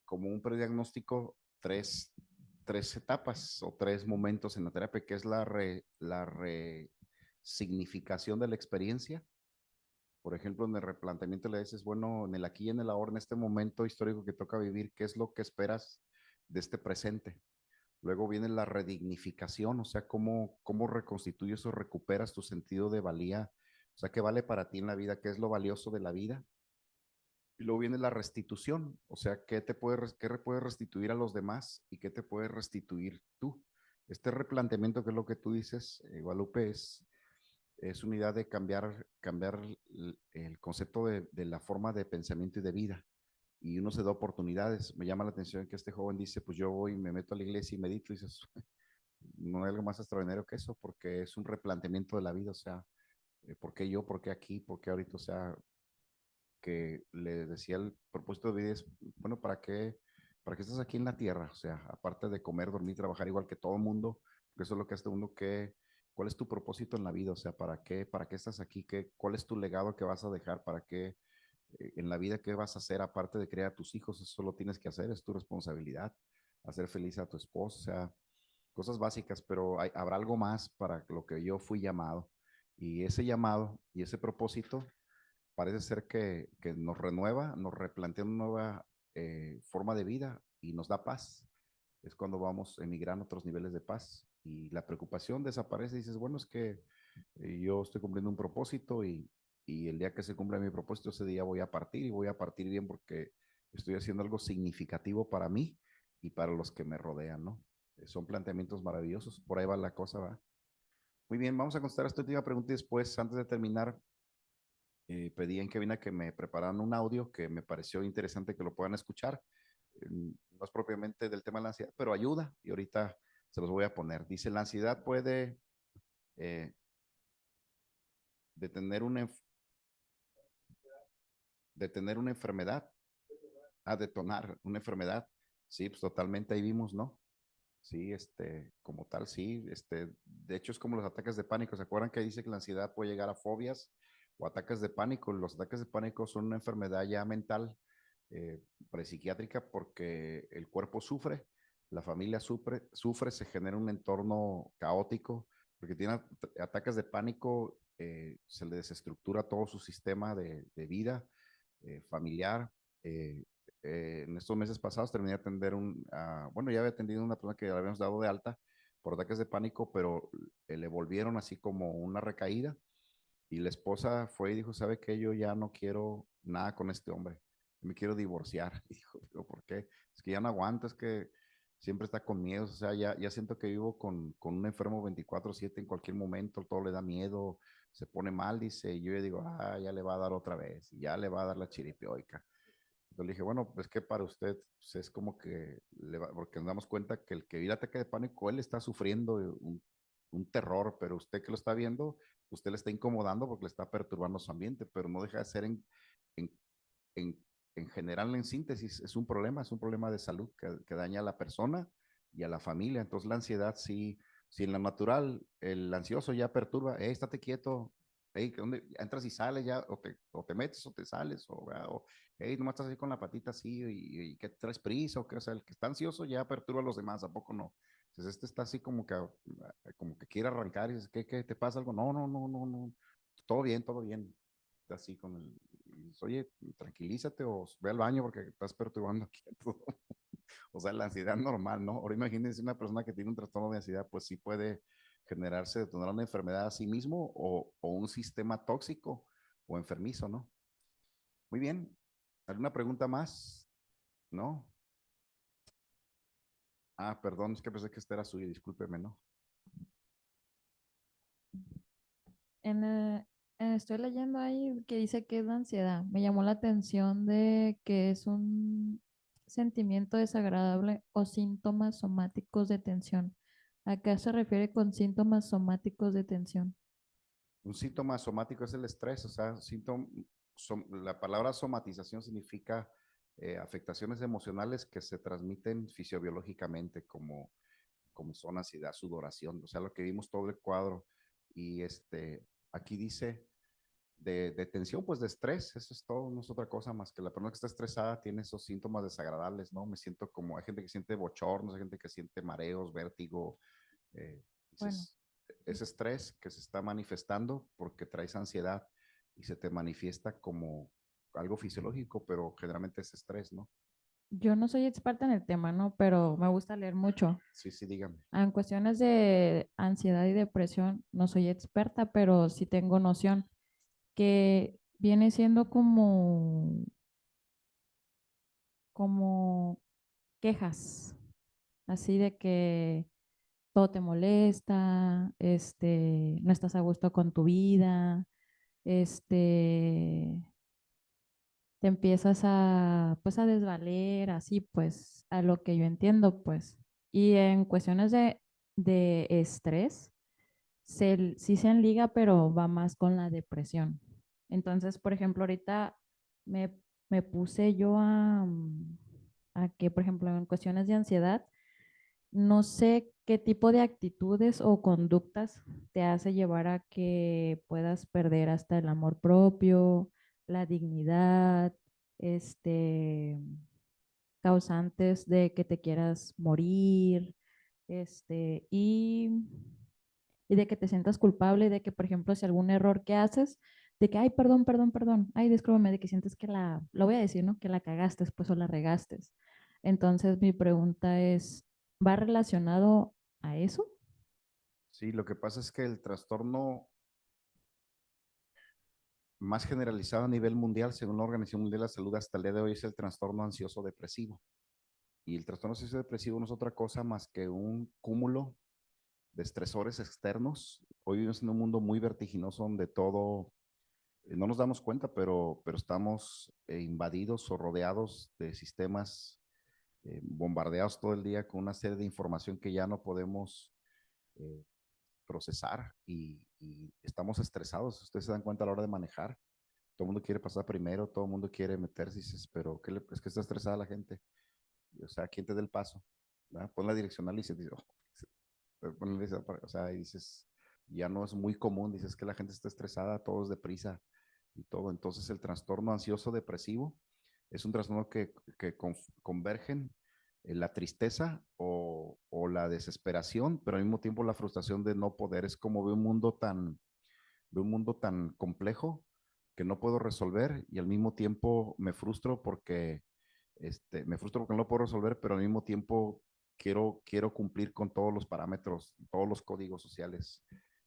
como un prediagnóstico tres etapas o tres momentos en la terapia, que es la resignificación de la experiencia. Por ejemplo, en el replanteamiento le dices, bueno, en el aquí y en el ahora, en este momento histórico que toca vivir, ¿qué es lo que esperas de este presente? Luego viene la redignificación, o sea, cómo reconstruyes o recuperas tu sentido de valía, o sea, qué vale para ti en la vida, qué es lo valioso de la vida. Y luego viene la restitución, o sea, qué puedes restituir a los demás y qué te puedes restituir tú. Este replanteamiento, que es lo que tú dices, Guadalupe, es una idea de cambiar el concepto de la forma de pensamiento y de vida. Y uno se da oportunidades. Me llama la atención que este joven dice, pues yo voy y me meto a la iglesia y medito, y dices, no hay algo más extraordinario que eso, porque es un replanteamiento de la vida, o sea, ¿por qué yo? ¿Por qué aquí? ¿Por qué ahorita? O sea, que le decía el propósito de vida es, bueno, ¿para qué estás aquí en la tierra? O sea, aparte de comer, dormir, trabajar igual que todo el mundo, porque eso es lo que hace todo el mundo, ¿cuál es tu propósito en la vida? O sea, ¿para qué estás aquí? ¿Cuál es tu legado que vas a dejar? ¿Para qué en la vida qué vas a hacer aparte de criar a tus hijos? Eso lo tienes que hacer, es tu responsabilidad, hacer feliz a tu esposo, o sea, cosas básicas, pero habrá algo más para lo que yo fui llamado. Y ese llamado y ese propósito parece ser que nos renueva, nos replantea una nueva forma de vida y nos da paz. Es cuando vamos emigrando a otros niveles de paz y la preocupación desaparece y dices, bueno, es que yo estoy cumpliendo un propósito y el día que se cumpla mi propósito, ese día voy a partir y voy a partir bien porque estoy haciendo algo significativo para mí y para los que me rodean, ¿no? Son planteamientos maravillosos, por ahí va la cosa, ¿va? Muy bien, vamos a contestar esta última pregunta y después, antes de terminar, pedí en cabina que me prepararan un audio que me pareció interesante que lo puedan escuchar. No es propiamente del tema de la ansiedad, pero ayuda y ahorita se los voy a poner. Dice, la ansiedad puede eh, detener detener una enfermedad, detonar una enfermedad. Sí, pues totalmente ahí vimos, ¿no? Sí, como tal, sí, de hecho es como los ataques de pánico. ¿Se acuerdan que dice que la ansiedad puede llegar a fobias o ataques de pánico? Los ataques de pánico son una enfermedad ya mental, prepsiquiátrica, porque el cuerpo sufre, la familia sufre, se genera un entorno caótico, porque tiene ataques de pánico, se le desestructura todo su sistema de vida familiar. eh, en estos meses pasados terminé de atender bueno, ya había atendido a una persona que le habíamos dado de alta por ataques de pánico, pero le volvieron así como una recaída y la esposa fue y dijo, ¿sabe qué? Yo ya no quiero nada con este hombre, me quiero divorciar. Y dijo, ¿por qué? Es que ya no aguanto, es que siempre está con miedo, o sea, ya siento que vivo con un enfermo 24/7 en cualquier momento, todo le da miedo, se pone mal, dice, y yo ya digo, ya le va a dar otra vez, y ya le va a dar la chiripioica. Entonces le dije, bueno, pues que para usted pues, es como que, porque nos damos cuenta que el que vive el ataque de pánico, él está sufriendo un terror, pero usted que lo está viendo, usted le está incomodando porque le está perturbando su ambiente, pero no deja de ser en en general, en síntesis, es un problema de salud que daña a la persona y a la familia. Entonces, la ansiedad, sí, si en lo natural el ansioso ya perturba, estate quieto, ¿dónde entras y sales ya? O te metes o te sales, o nomás estás así con la patita así, y que traes prisa, o que, o sea, el que está ansioso ya perturba a los demás, ¿a poco no? Entonces, este está así como que quiere arrancar y dices, ¿qué, te pasa algo? No, no, no, no, no, todo bien, todo bien. Está así con el, y dices, oye, tranquilízate o ve al baño porque estás perturbando aquí a todo. O sea, la ansiedad normal, ¿no? Ahora imagínense una persona que tiene un trastorno de ansiedad, pues sí puede generarse, detonar una enfermedad a sí mismo o un sistema tóxico o enfermizo, ¿no? Muy bien. ¿Alguna pregunta más? ¿No? Ah, perdón, es que pensé que esta era suya, discúlpeme, ¿no? En, estoy leyendo ahí que dice que es la ansiedad. Me llamó la atención de que es un sentimiento desagradable o síntomas somáticos de tensión. ¿A qué se refiere con síntomas somáticos de tensión? Un síntoma somático es el estrés, o sea, la palabra somatización significa afectaciones emocionales que se transmiten fisiobiológicamente, como son ansiedad, sudoración, o sea, lo que vimos todo el cuadro. Y aquí dice de tensión, pues de estrés, eso es todo, no es otra cosa más que la persona que está estresada tiene esos síntomas desagradables, ¿no? Me siento como, hay gente que siente bochornos, hay gente que siente mareos, vértigo, eh, Bueno, dices, ese estrés que se está manifestando porque traes ansiedad y se te manifiesta como algo fisiológico, pero generalmente es estrés, ¿no? yo no soy experta en el tema, ¿no? Pero me gusta leer mucho. Sí, sí, dígame. En cuestiones de ansiedad y depresión, no soy experta, pero sí tengo noción que viene siendo como quejas, así de que todo te molesta, no estás a gusto con tu vida, este, te empiezas pues a desvaler, así pues, a lo que yo entiendo, pues. Y en cuestiones de estrés, sí se enliga, pero va más con la depresión. Entonces, por ejemplo, ahorita me, me puse yo a que, por ejemplo, en cuestiones de ansiedad, no sé qué tipo de actitudes o conductas te hace llevar a que puedas perder hasta el amor propio, la dignidad, este, causantes de que te quieras morir, este, y de que te sientas culpable, de que, por ejemplo, si algún error que haces, de que, ay, perdón, perdón, perdón, ay, discúlpame, de que sientes que lo voy a decir, ¿no? Que la cagaste, pues, o la regaste. Entonces, mi pregunta es, ¿va relacionado a eso? Sí, lo que pasa es que el trastorno más generalizado a nivel mundial, según la Organización Mundial de la Salud, hasta el día de hoy es el trastorno ansioso depresivo. Y el trastorno ansioso depresivo no es otra cosa más que un cúmulo de estresores externos. Hoy vivimos en un mundo muy vertiginoso donde todo, no nos damos cuenta, pero estamos invadidos o rodeados de sistemas bombardeados todo el día con una serie de información que ya no podemos eh, procesar y estamos estresados. Ustedes se dan cuenta a la hora de manejar. Todo el mundo quiere pasar primero, todo el mundo quiere meterse, y dices, pero es que está estresada la gente. O sea, ¿quién te dé el paso? ¿Verdad? Pon la direccional y dices, o sea, y dices, ya no es muy común, dices que la gente está estresada, todo es deprisa y todo. Entonces, el trastorno ansioso depresivo es un trastorno que convergen en la tristeza o la desesperación, pero al mismo tiempo la frustración de no poder. Es como de un mundo tan complejo que no puedo resolver y al mismo tiempo me frustro porque no lo puedo resolver, pero al mismo tiempo quiero cumplir con todos los parámetros, todos los códigos sociales,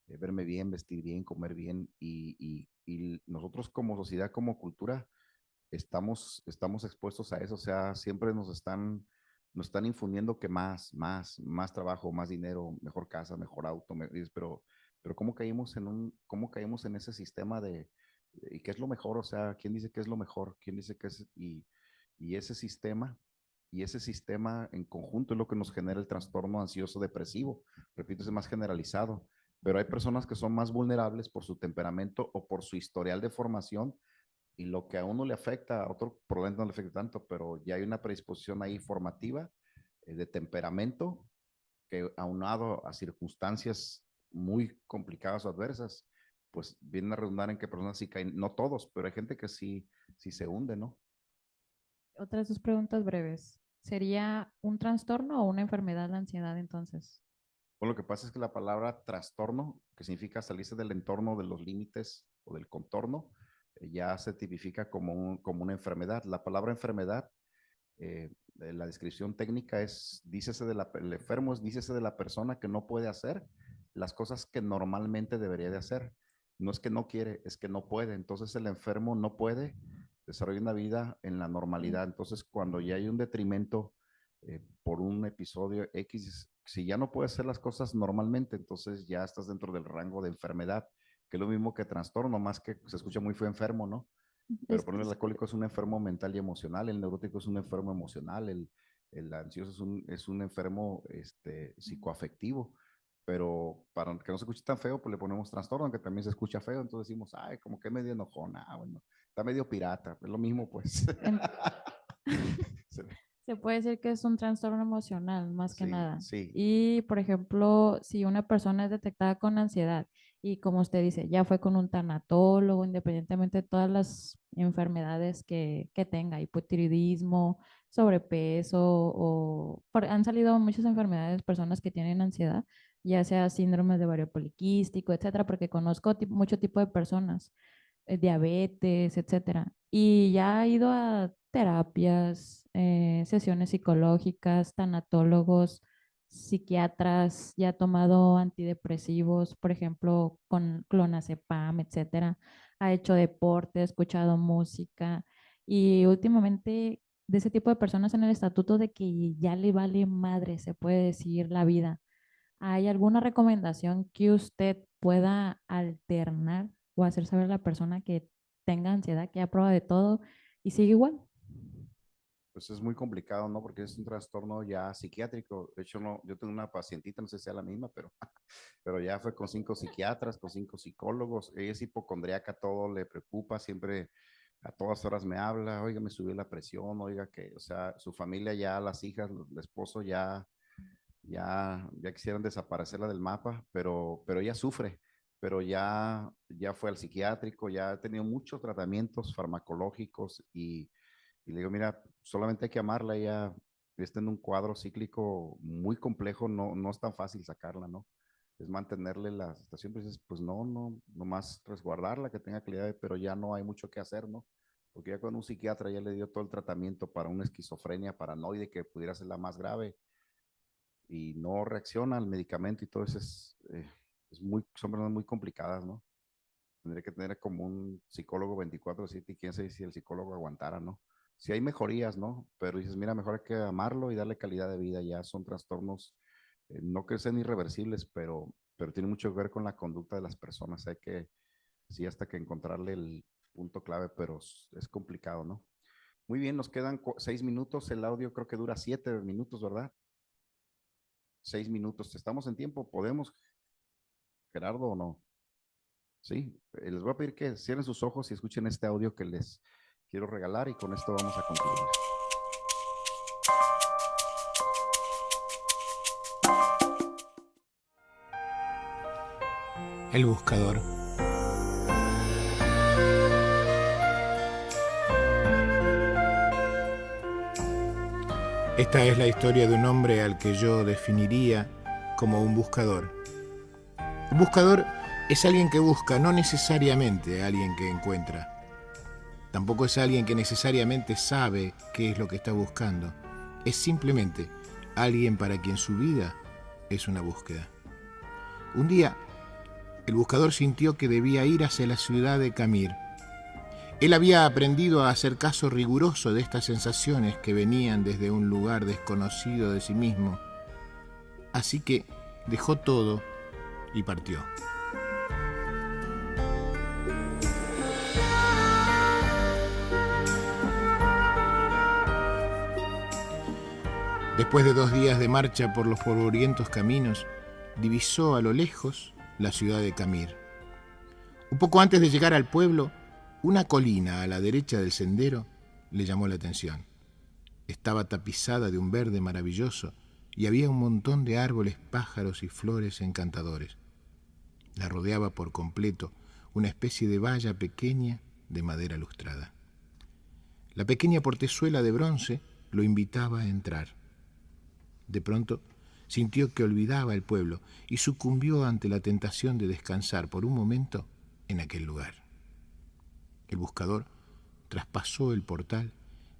verme bien, vestir bien, comer bien y nosotros como sociedad, como cultura, estamos expuestos a eso, o sea, siempre nos están infundiendo que más trabajo, más dinero, mejor casa, mejor auto, pero cómo caímos en ese sistema y qué es lo mejor? O sea, ¿quién dice que es lo mejor? ¿Quién dice que es, y ese sistema, y ese sistema en conjunto es lo que nos genera el trastorno ansioso depresivo, repito, es más generalizado, pero hay personas que son más vulnerables por su temperamento o por su historial de formación y lo que a uno le afecta, a otro probablemente no le afecta tanto, pero ya hay una predisposición ahí formativa, de temperamento, que aunado a circunstancias muy complicadas o adversas, pues vienen a redundar en que personas sí caen, no todos, pero hay gente que sí se hunde, ¿no? Otras dos preguntas breves. ¿Sería un trastorno o una enfermedad la ansiedad entonces? Bueno, lo que pasa es que la palabra trastorno, que significa salirse del entorno, de los límites o del contorno, ya se tipifica como una enfermedad. La palabra enfermedad, la descripción técnica es, el enfermo es, dícese de la persona que no puede hacer las cosas que normalmente debería de hacer. No es que no quiere, es que no puede. Entonces el enfermo no puede desarrollar una vida en la normalidad. Entonces cuando ya hay un detrimento por un episodio X, si ya no puedes hacer las cosas normalmente, entonces ya estás dentro del rango de enfermedad, que es lo mismo que trastorno, más que se escucha muy feo enfermo, ¿no? Pero por ejemplo, el alcohólico es un enfermo mental y emocional, el neurótico es un enfermo emocional, el ansioso es un enfermo psicoafectivo. Pero para que no se escuche tan feo, pues le ponemos trastorno, aunque también se escucha feo, entonces decimos, ay, como que medio enojona, bueno, está medio pirata, es lo mismo, pues. En- Se puede decir que es un trastorno emocional, más que Sí, nada. sí. Y, por ejemplo, si una persona es detectada con ansiedad y como usted dice, ya fue con un tanatólogo, independientemente de todas las enfermedades que tenga, hipotiroidismo, sobrepeso, han salido muchas enfermedades, personas que tienen ansiedad, ya sea síndrome de ovario poliquístico, etcétera, porque conozco mucho tipo de personas, diabetes, etcétera. Y ya ha ido a terapias, sesiones psicológicas, tanatólogos, psiquiatras, ya ha tomado antidepresivos, por ejemplo, con clonazepam, etcétera. Ha hecho deporte, ha escuchado música y últimamente de ese tipo de personas en el estatuto de que ya le vale madre, se puede decir, la vida. ¿Hay alguna recomendación que usted pueda alternar o hacer saber a la persona que tenga ansiedad, que ya prueba de todo y sigue igual? Pues es muy complicado, ¿no? Porque es un trastorno ya psiquiátrico. De hecho, no, yo tengo una pacientita, no sé si sea la misma, pero ya fue con 5 psiquiatras, con 5 psicólogos. Ella es hipocondríaca, todo le preocupa, siempre a todas horas me habla, oiga, me subió la presión, oiga, que, o sea, su familia ya, las hijas, el esposo ya quisieran desaparecerla del mapa, pero ella sufre, pero ya fue al psiquiátrico, ya ha tenido muchos tratamientos farmacológicos y le digo, mira, solamente hay que amarla, ella está en un cuadro cíclico muy complejo, no es tan fácil sacarla, ¿no? Es mantenerle la situación, pues no más resguardarla, que tenga calidad, pero ya no hay mucho que hacer, ¿no? Porque ya con un psiquiatra ya le dio todo el tratamiento para una esquizofrenia paranoide que pudiera ser la más grave y no reacciona al medicamento y todo eso son personas muy complicadas, ¿no? Tendría que tener como un psicólogo 24/7 y quién sabe si el psicólogo aguantara, ¿no? Si hay mejorías, ¿no? Pero dices, mira, mejor hay que amarlo y darle calidad de vida. Ya son trastornos, no que sean irreversibles, pero tiene mucho que ver con la conducta de las personas. Hay que, sí, hasta que encontrarle el punto clave, pero es complicado, ¿no? Muy bien, nos quedan 6 minutos. El audio creo que dura 7 minutos, ¿verdad? 6 minutos. ¿Estamos en tiempo? ¿Podemos, Gerardo, o no? Sí, les voy a pedir que cierren sus ojos y escuchen este audio que les quiero regalar y con esto vamos a concluir. El buscador. Esta es la historia de un hombre al que yo definiría como un buscador. Un buscador es alguien que busca, no necesariamente alguien que encuentra. Tampoco es alguien que necesariamente sabe qué es lo que está buscando. Es simplemente alguien para quien su vida es una búsqueda. Un día, el buscador sintió que debía ir hacia la ciudad de Camir. Él había aprendido a hacer caso riguroso de estas sensaciones que venían desde un lugar desconocido de sí mismo. Así que dejó todo y partió. Después de 2 días de marcha por los polvorientos caminos, divisó a lo lejos la ciudad de Camir. Un poco antes de llegar al pueblo, Una colina a la derecha del sendero le llamó la atención. Estaba tapizada de un verde maravilloso y había un montón de árboles, pájaros y flores encantadores. La rodeaba por completo una especie de valla pequeña de madera lustrada. La pequeña portezuela de bronce lo invitaba a entrar. De pronto sintió que olvidaba el pueblo y sucumbió ante la tentación de descansar por un momento en aquel lugar. El buscador traspasó el portal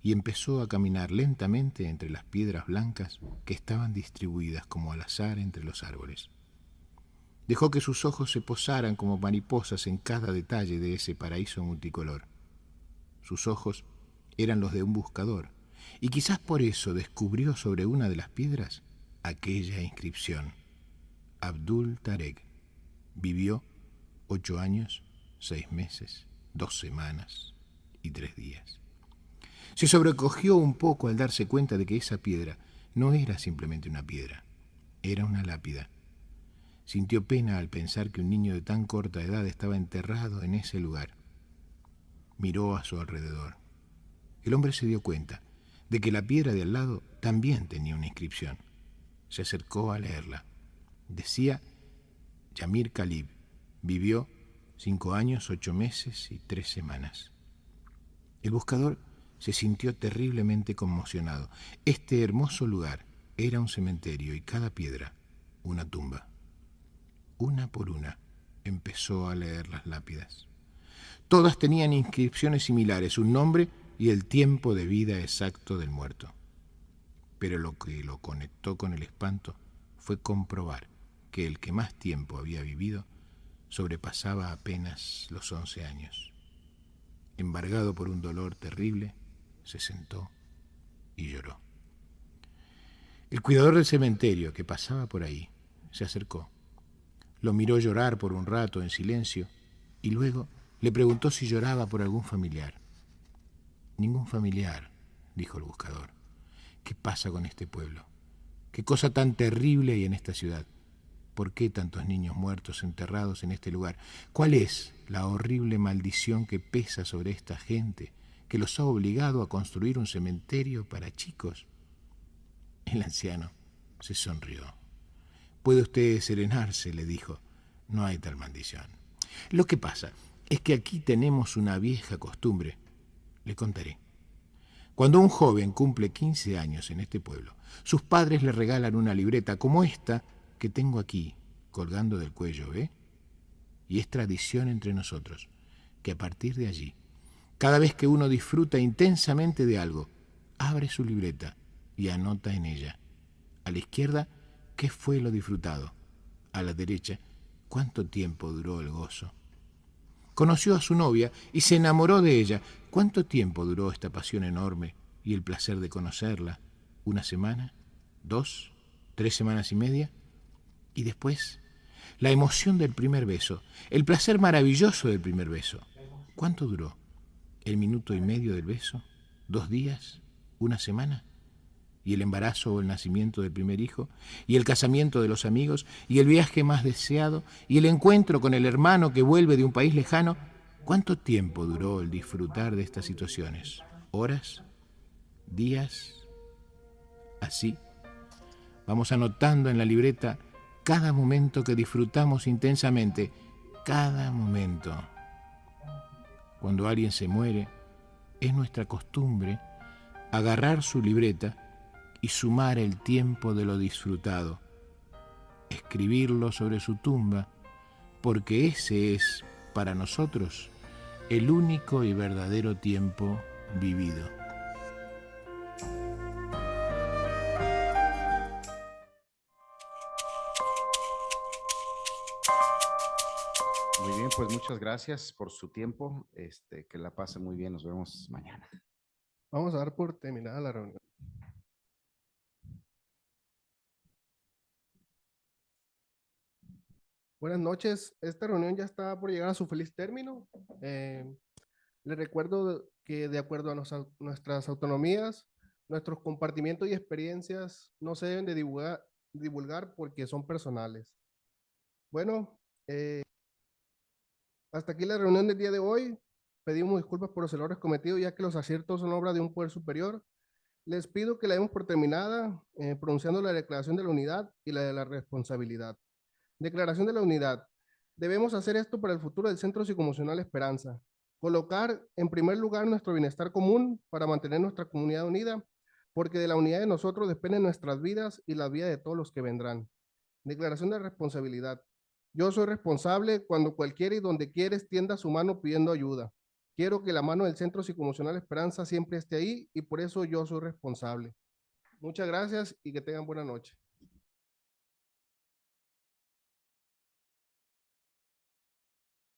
y empezó a caminar lentamente entre las piedras blancas que estaban distribuidas como al azar entre los árboles. Dejó que sus ojos se posaran como mariposas en cada detalle de ese paraíso multicolor. Sus ojos eran los de un buscador, y quizás por eso descubrió sobre una de las piedras aquella inscripción: Abdul Tarek. Vivió 8 años, 6 meses, 2 semanas y 3 días. Se sobrecogió un poco al darse cuenta de que esa piedra no era simplemente una piedra, era una lápida. Sintió pena al pensar que un niño de tan corta edad estaba enterrado en ese lugar. Miró a su alrededor. El hombre se dio cuenta de que la piedra de al lado también tenía una inscripción. Se acercó a leerla. Decía: Yamir Khalib. Vivió 5 años, 8 meses y 3 semanas. El buscador se sintió terriblemente conmocionado. Este hermoso lugar era un cementerio y cada piedra una tumba. Una por una empezó a leer las lápidas. Todas tenían inscripciones similares, un nombre y el tiempo de vida exacto del muerto. Pero lo que lo conectó con el espanto fue comprobar que el que más tiempo había vivido sobrepasaba apenas los 11 años. Embargado por un dolor terrible, se sentó y lloró. El cuidador del cementerio, que pasaba por ahí, se acercó. Lo miró llorar por un rato en silencio y luego le preguntó si lloraba por algún familiar. Ningún familiar, dijo el buscador. ¿Qué pasa con este pueblo? ¿Qué cosa tan terrible hay en esta ciudad? ¿Por qué tantos niños muertos enterrados en este lugar? ¿Cuál es la horrible maldición que pesa sobre esta gente, que los ha obligado a construir un cementerio para chicos? El anciano se sonrió. Puede usted serenarse, le dijo. No hay tal maldición. Lo que pasa es que aquí tenemos una vieja costumbre. Le contaré. Cuando un joven cumple 15 años en este pueblo, sus padres le regalan una libreta como esta que tengo aquí, colgando del cuello, ¿ve? Y es tradición entre nosotros que a partir de allí, cada vez que uno disfruta intensamente de algo, abre su libreta y anota en ella. A la izquierda, ¿qué fue lo disfrutado? A la derecha, ¿cuánto tiempo duró el gozo? Conoció a su novia y se enamoró de ella. ¿Cuánto tiempo duró esta pasión enorme y el placer de conocerla? ¿1 semana? ¿2? ¿3 semanas y media? Y después, la emoción del primer beso, el placer maravilloso del primer beso. ¿Cuánto duró? ¿1 minuto y medio del beso? ¿2 días? ¿1 semana? Y el embarazo o el nacimiento del primer hijo, y el casamiento de los amigos, y el viaje más deseado, y el encuentro con el hermano que vuelve de un país lejano. ¿Cuánto tiempo duró el disfrutar de estas situaciones? ¿Horas? ¿Días? Así, vamos anotando en la libreta cada momento que disfrutamos intensamente, cada momento. Cuando alguien se muere, es nuestra costumbre agarrar su libreta y sumar el tiempo de lo disfrutado, escribirlo sobre su tumba, porque ese es, para nosotros, el único y verdadero tiempo vivido. Muy bien, pues muchas gracias por su tiempo. Que la pase muy bien. Nos vemos mañana. Vamos a dar por terminada la reunión. Buenas noches. Esta reunión ya está por llegar a su feliz término. Les recuerdo que de acuerdo a nuestras autonomías, nuestros compartimientos y experiencias no se deben de divulgar porque son personales. Bueno, hasta aquí la reunión del día de hoy. pedimos disculpas por los errores cometidos, ya que los aciertos son obra de un poder superior. Les pido que la demos por terminada, pronunciando la declaración de la unidad y la de la responsabilidad. Declaración de la unidad. Debemos hacer esto para el futuro del Centro Psicoemocional Esperanza. Colocar en primer lugar nuestro bienestar común para mantener nuestra comunidad unida, porque de la unidad de nosotros dependen nuestras vidas y la vida de todos los que vendrán. Declaración de responsabilidad. Yo soy responsable cuando cualquiera y donde quiera extienda su mano pidiendo ayuda. Quiero que la mano del Centro Psicoemocional Esperanza siempre esté ahí y por eso yo soy responsable. Muchas gracias y que tengan buena noche.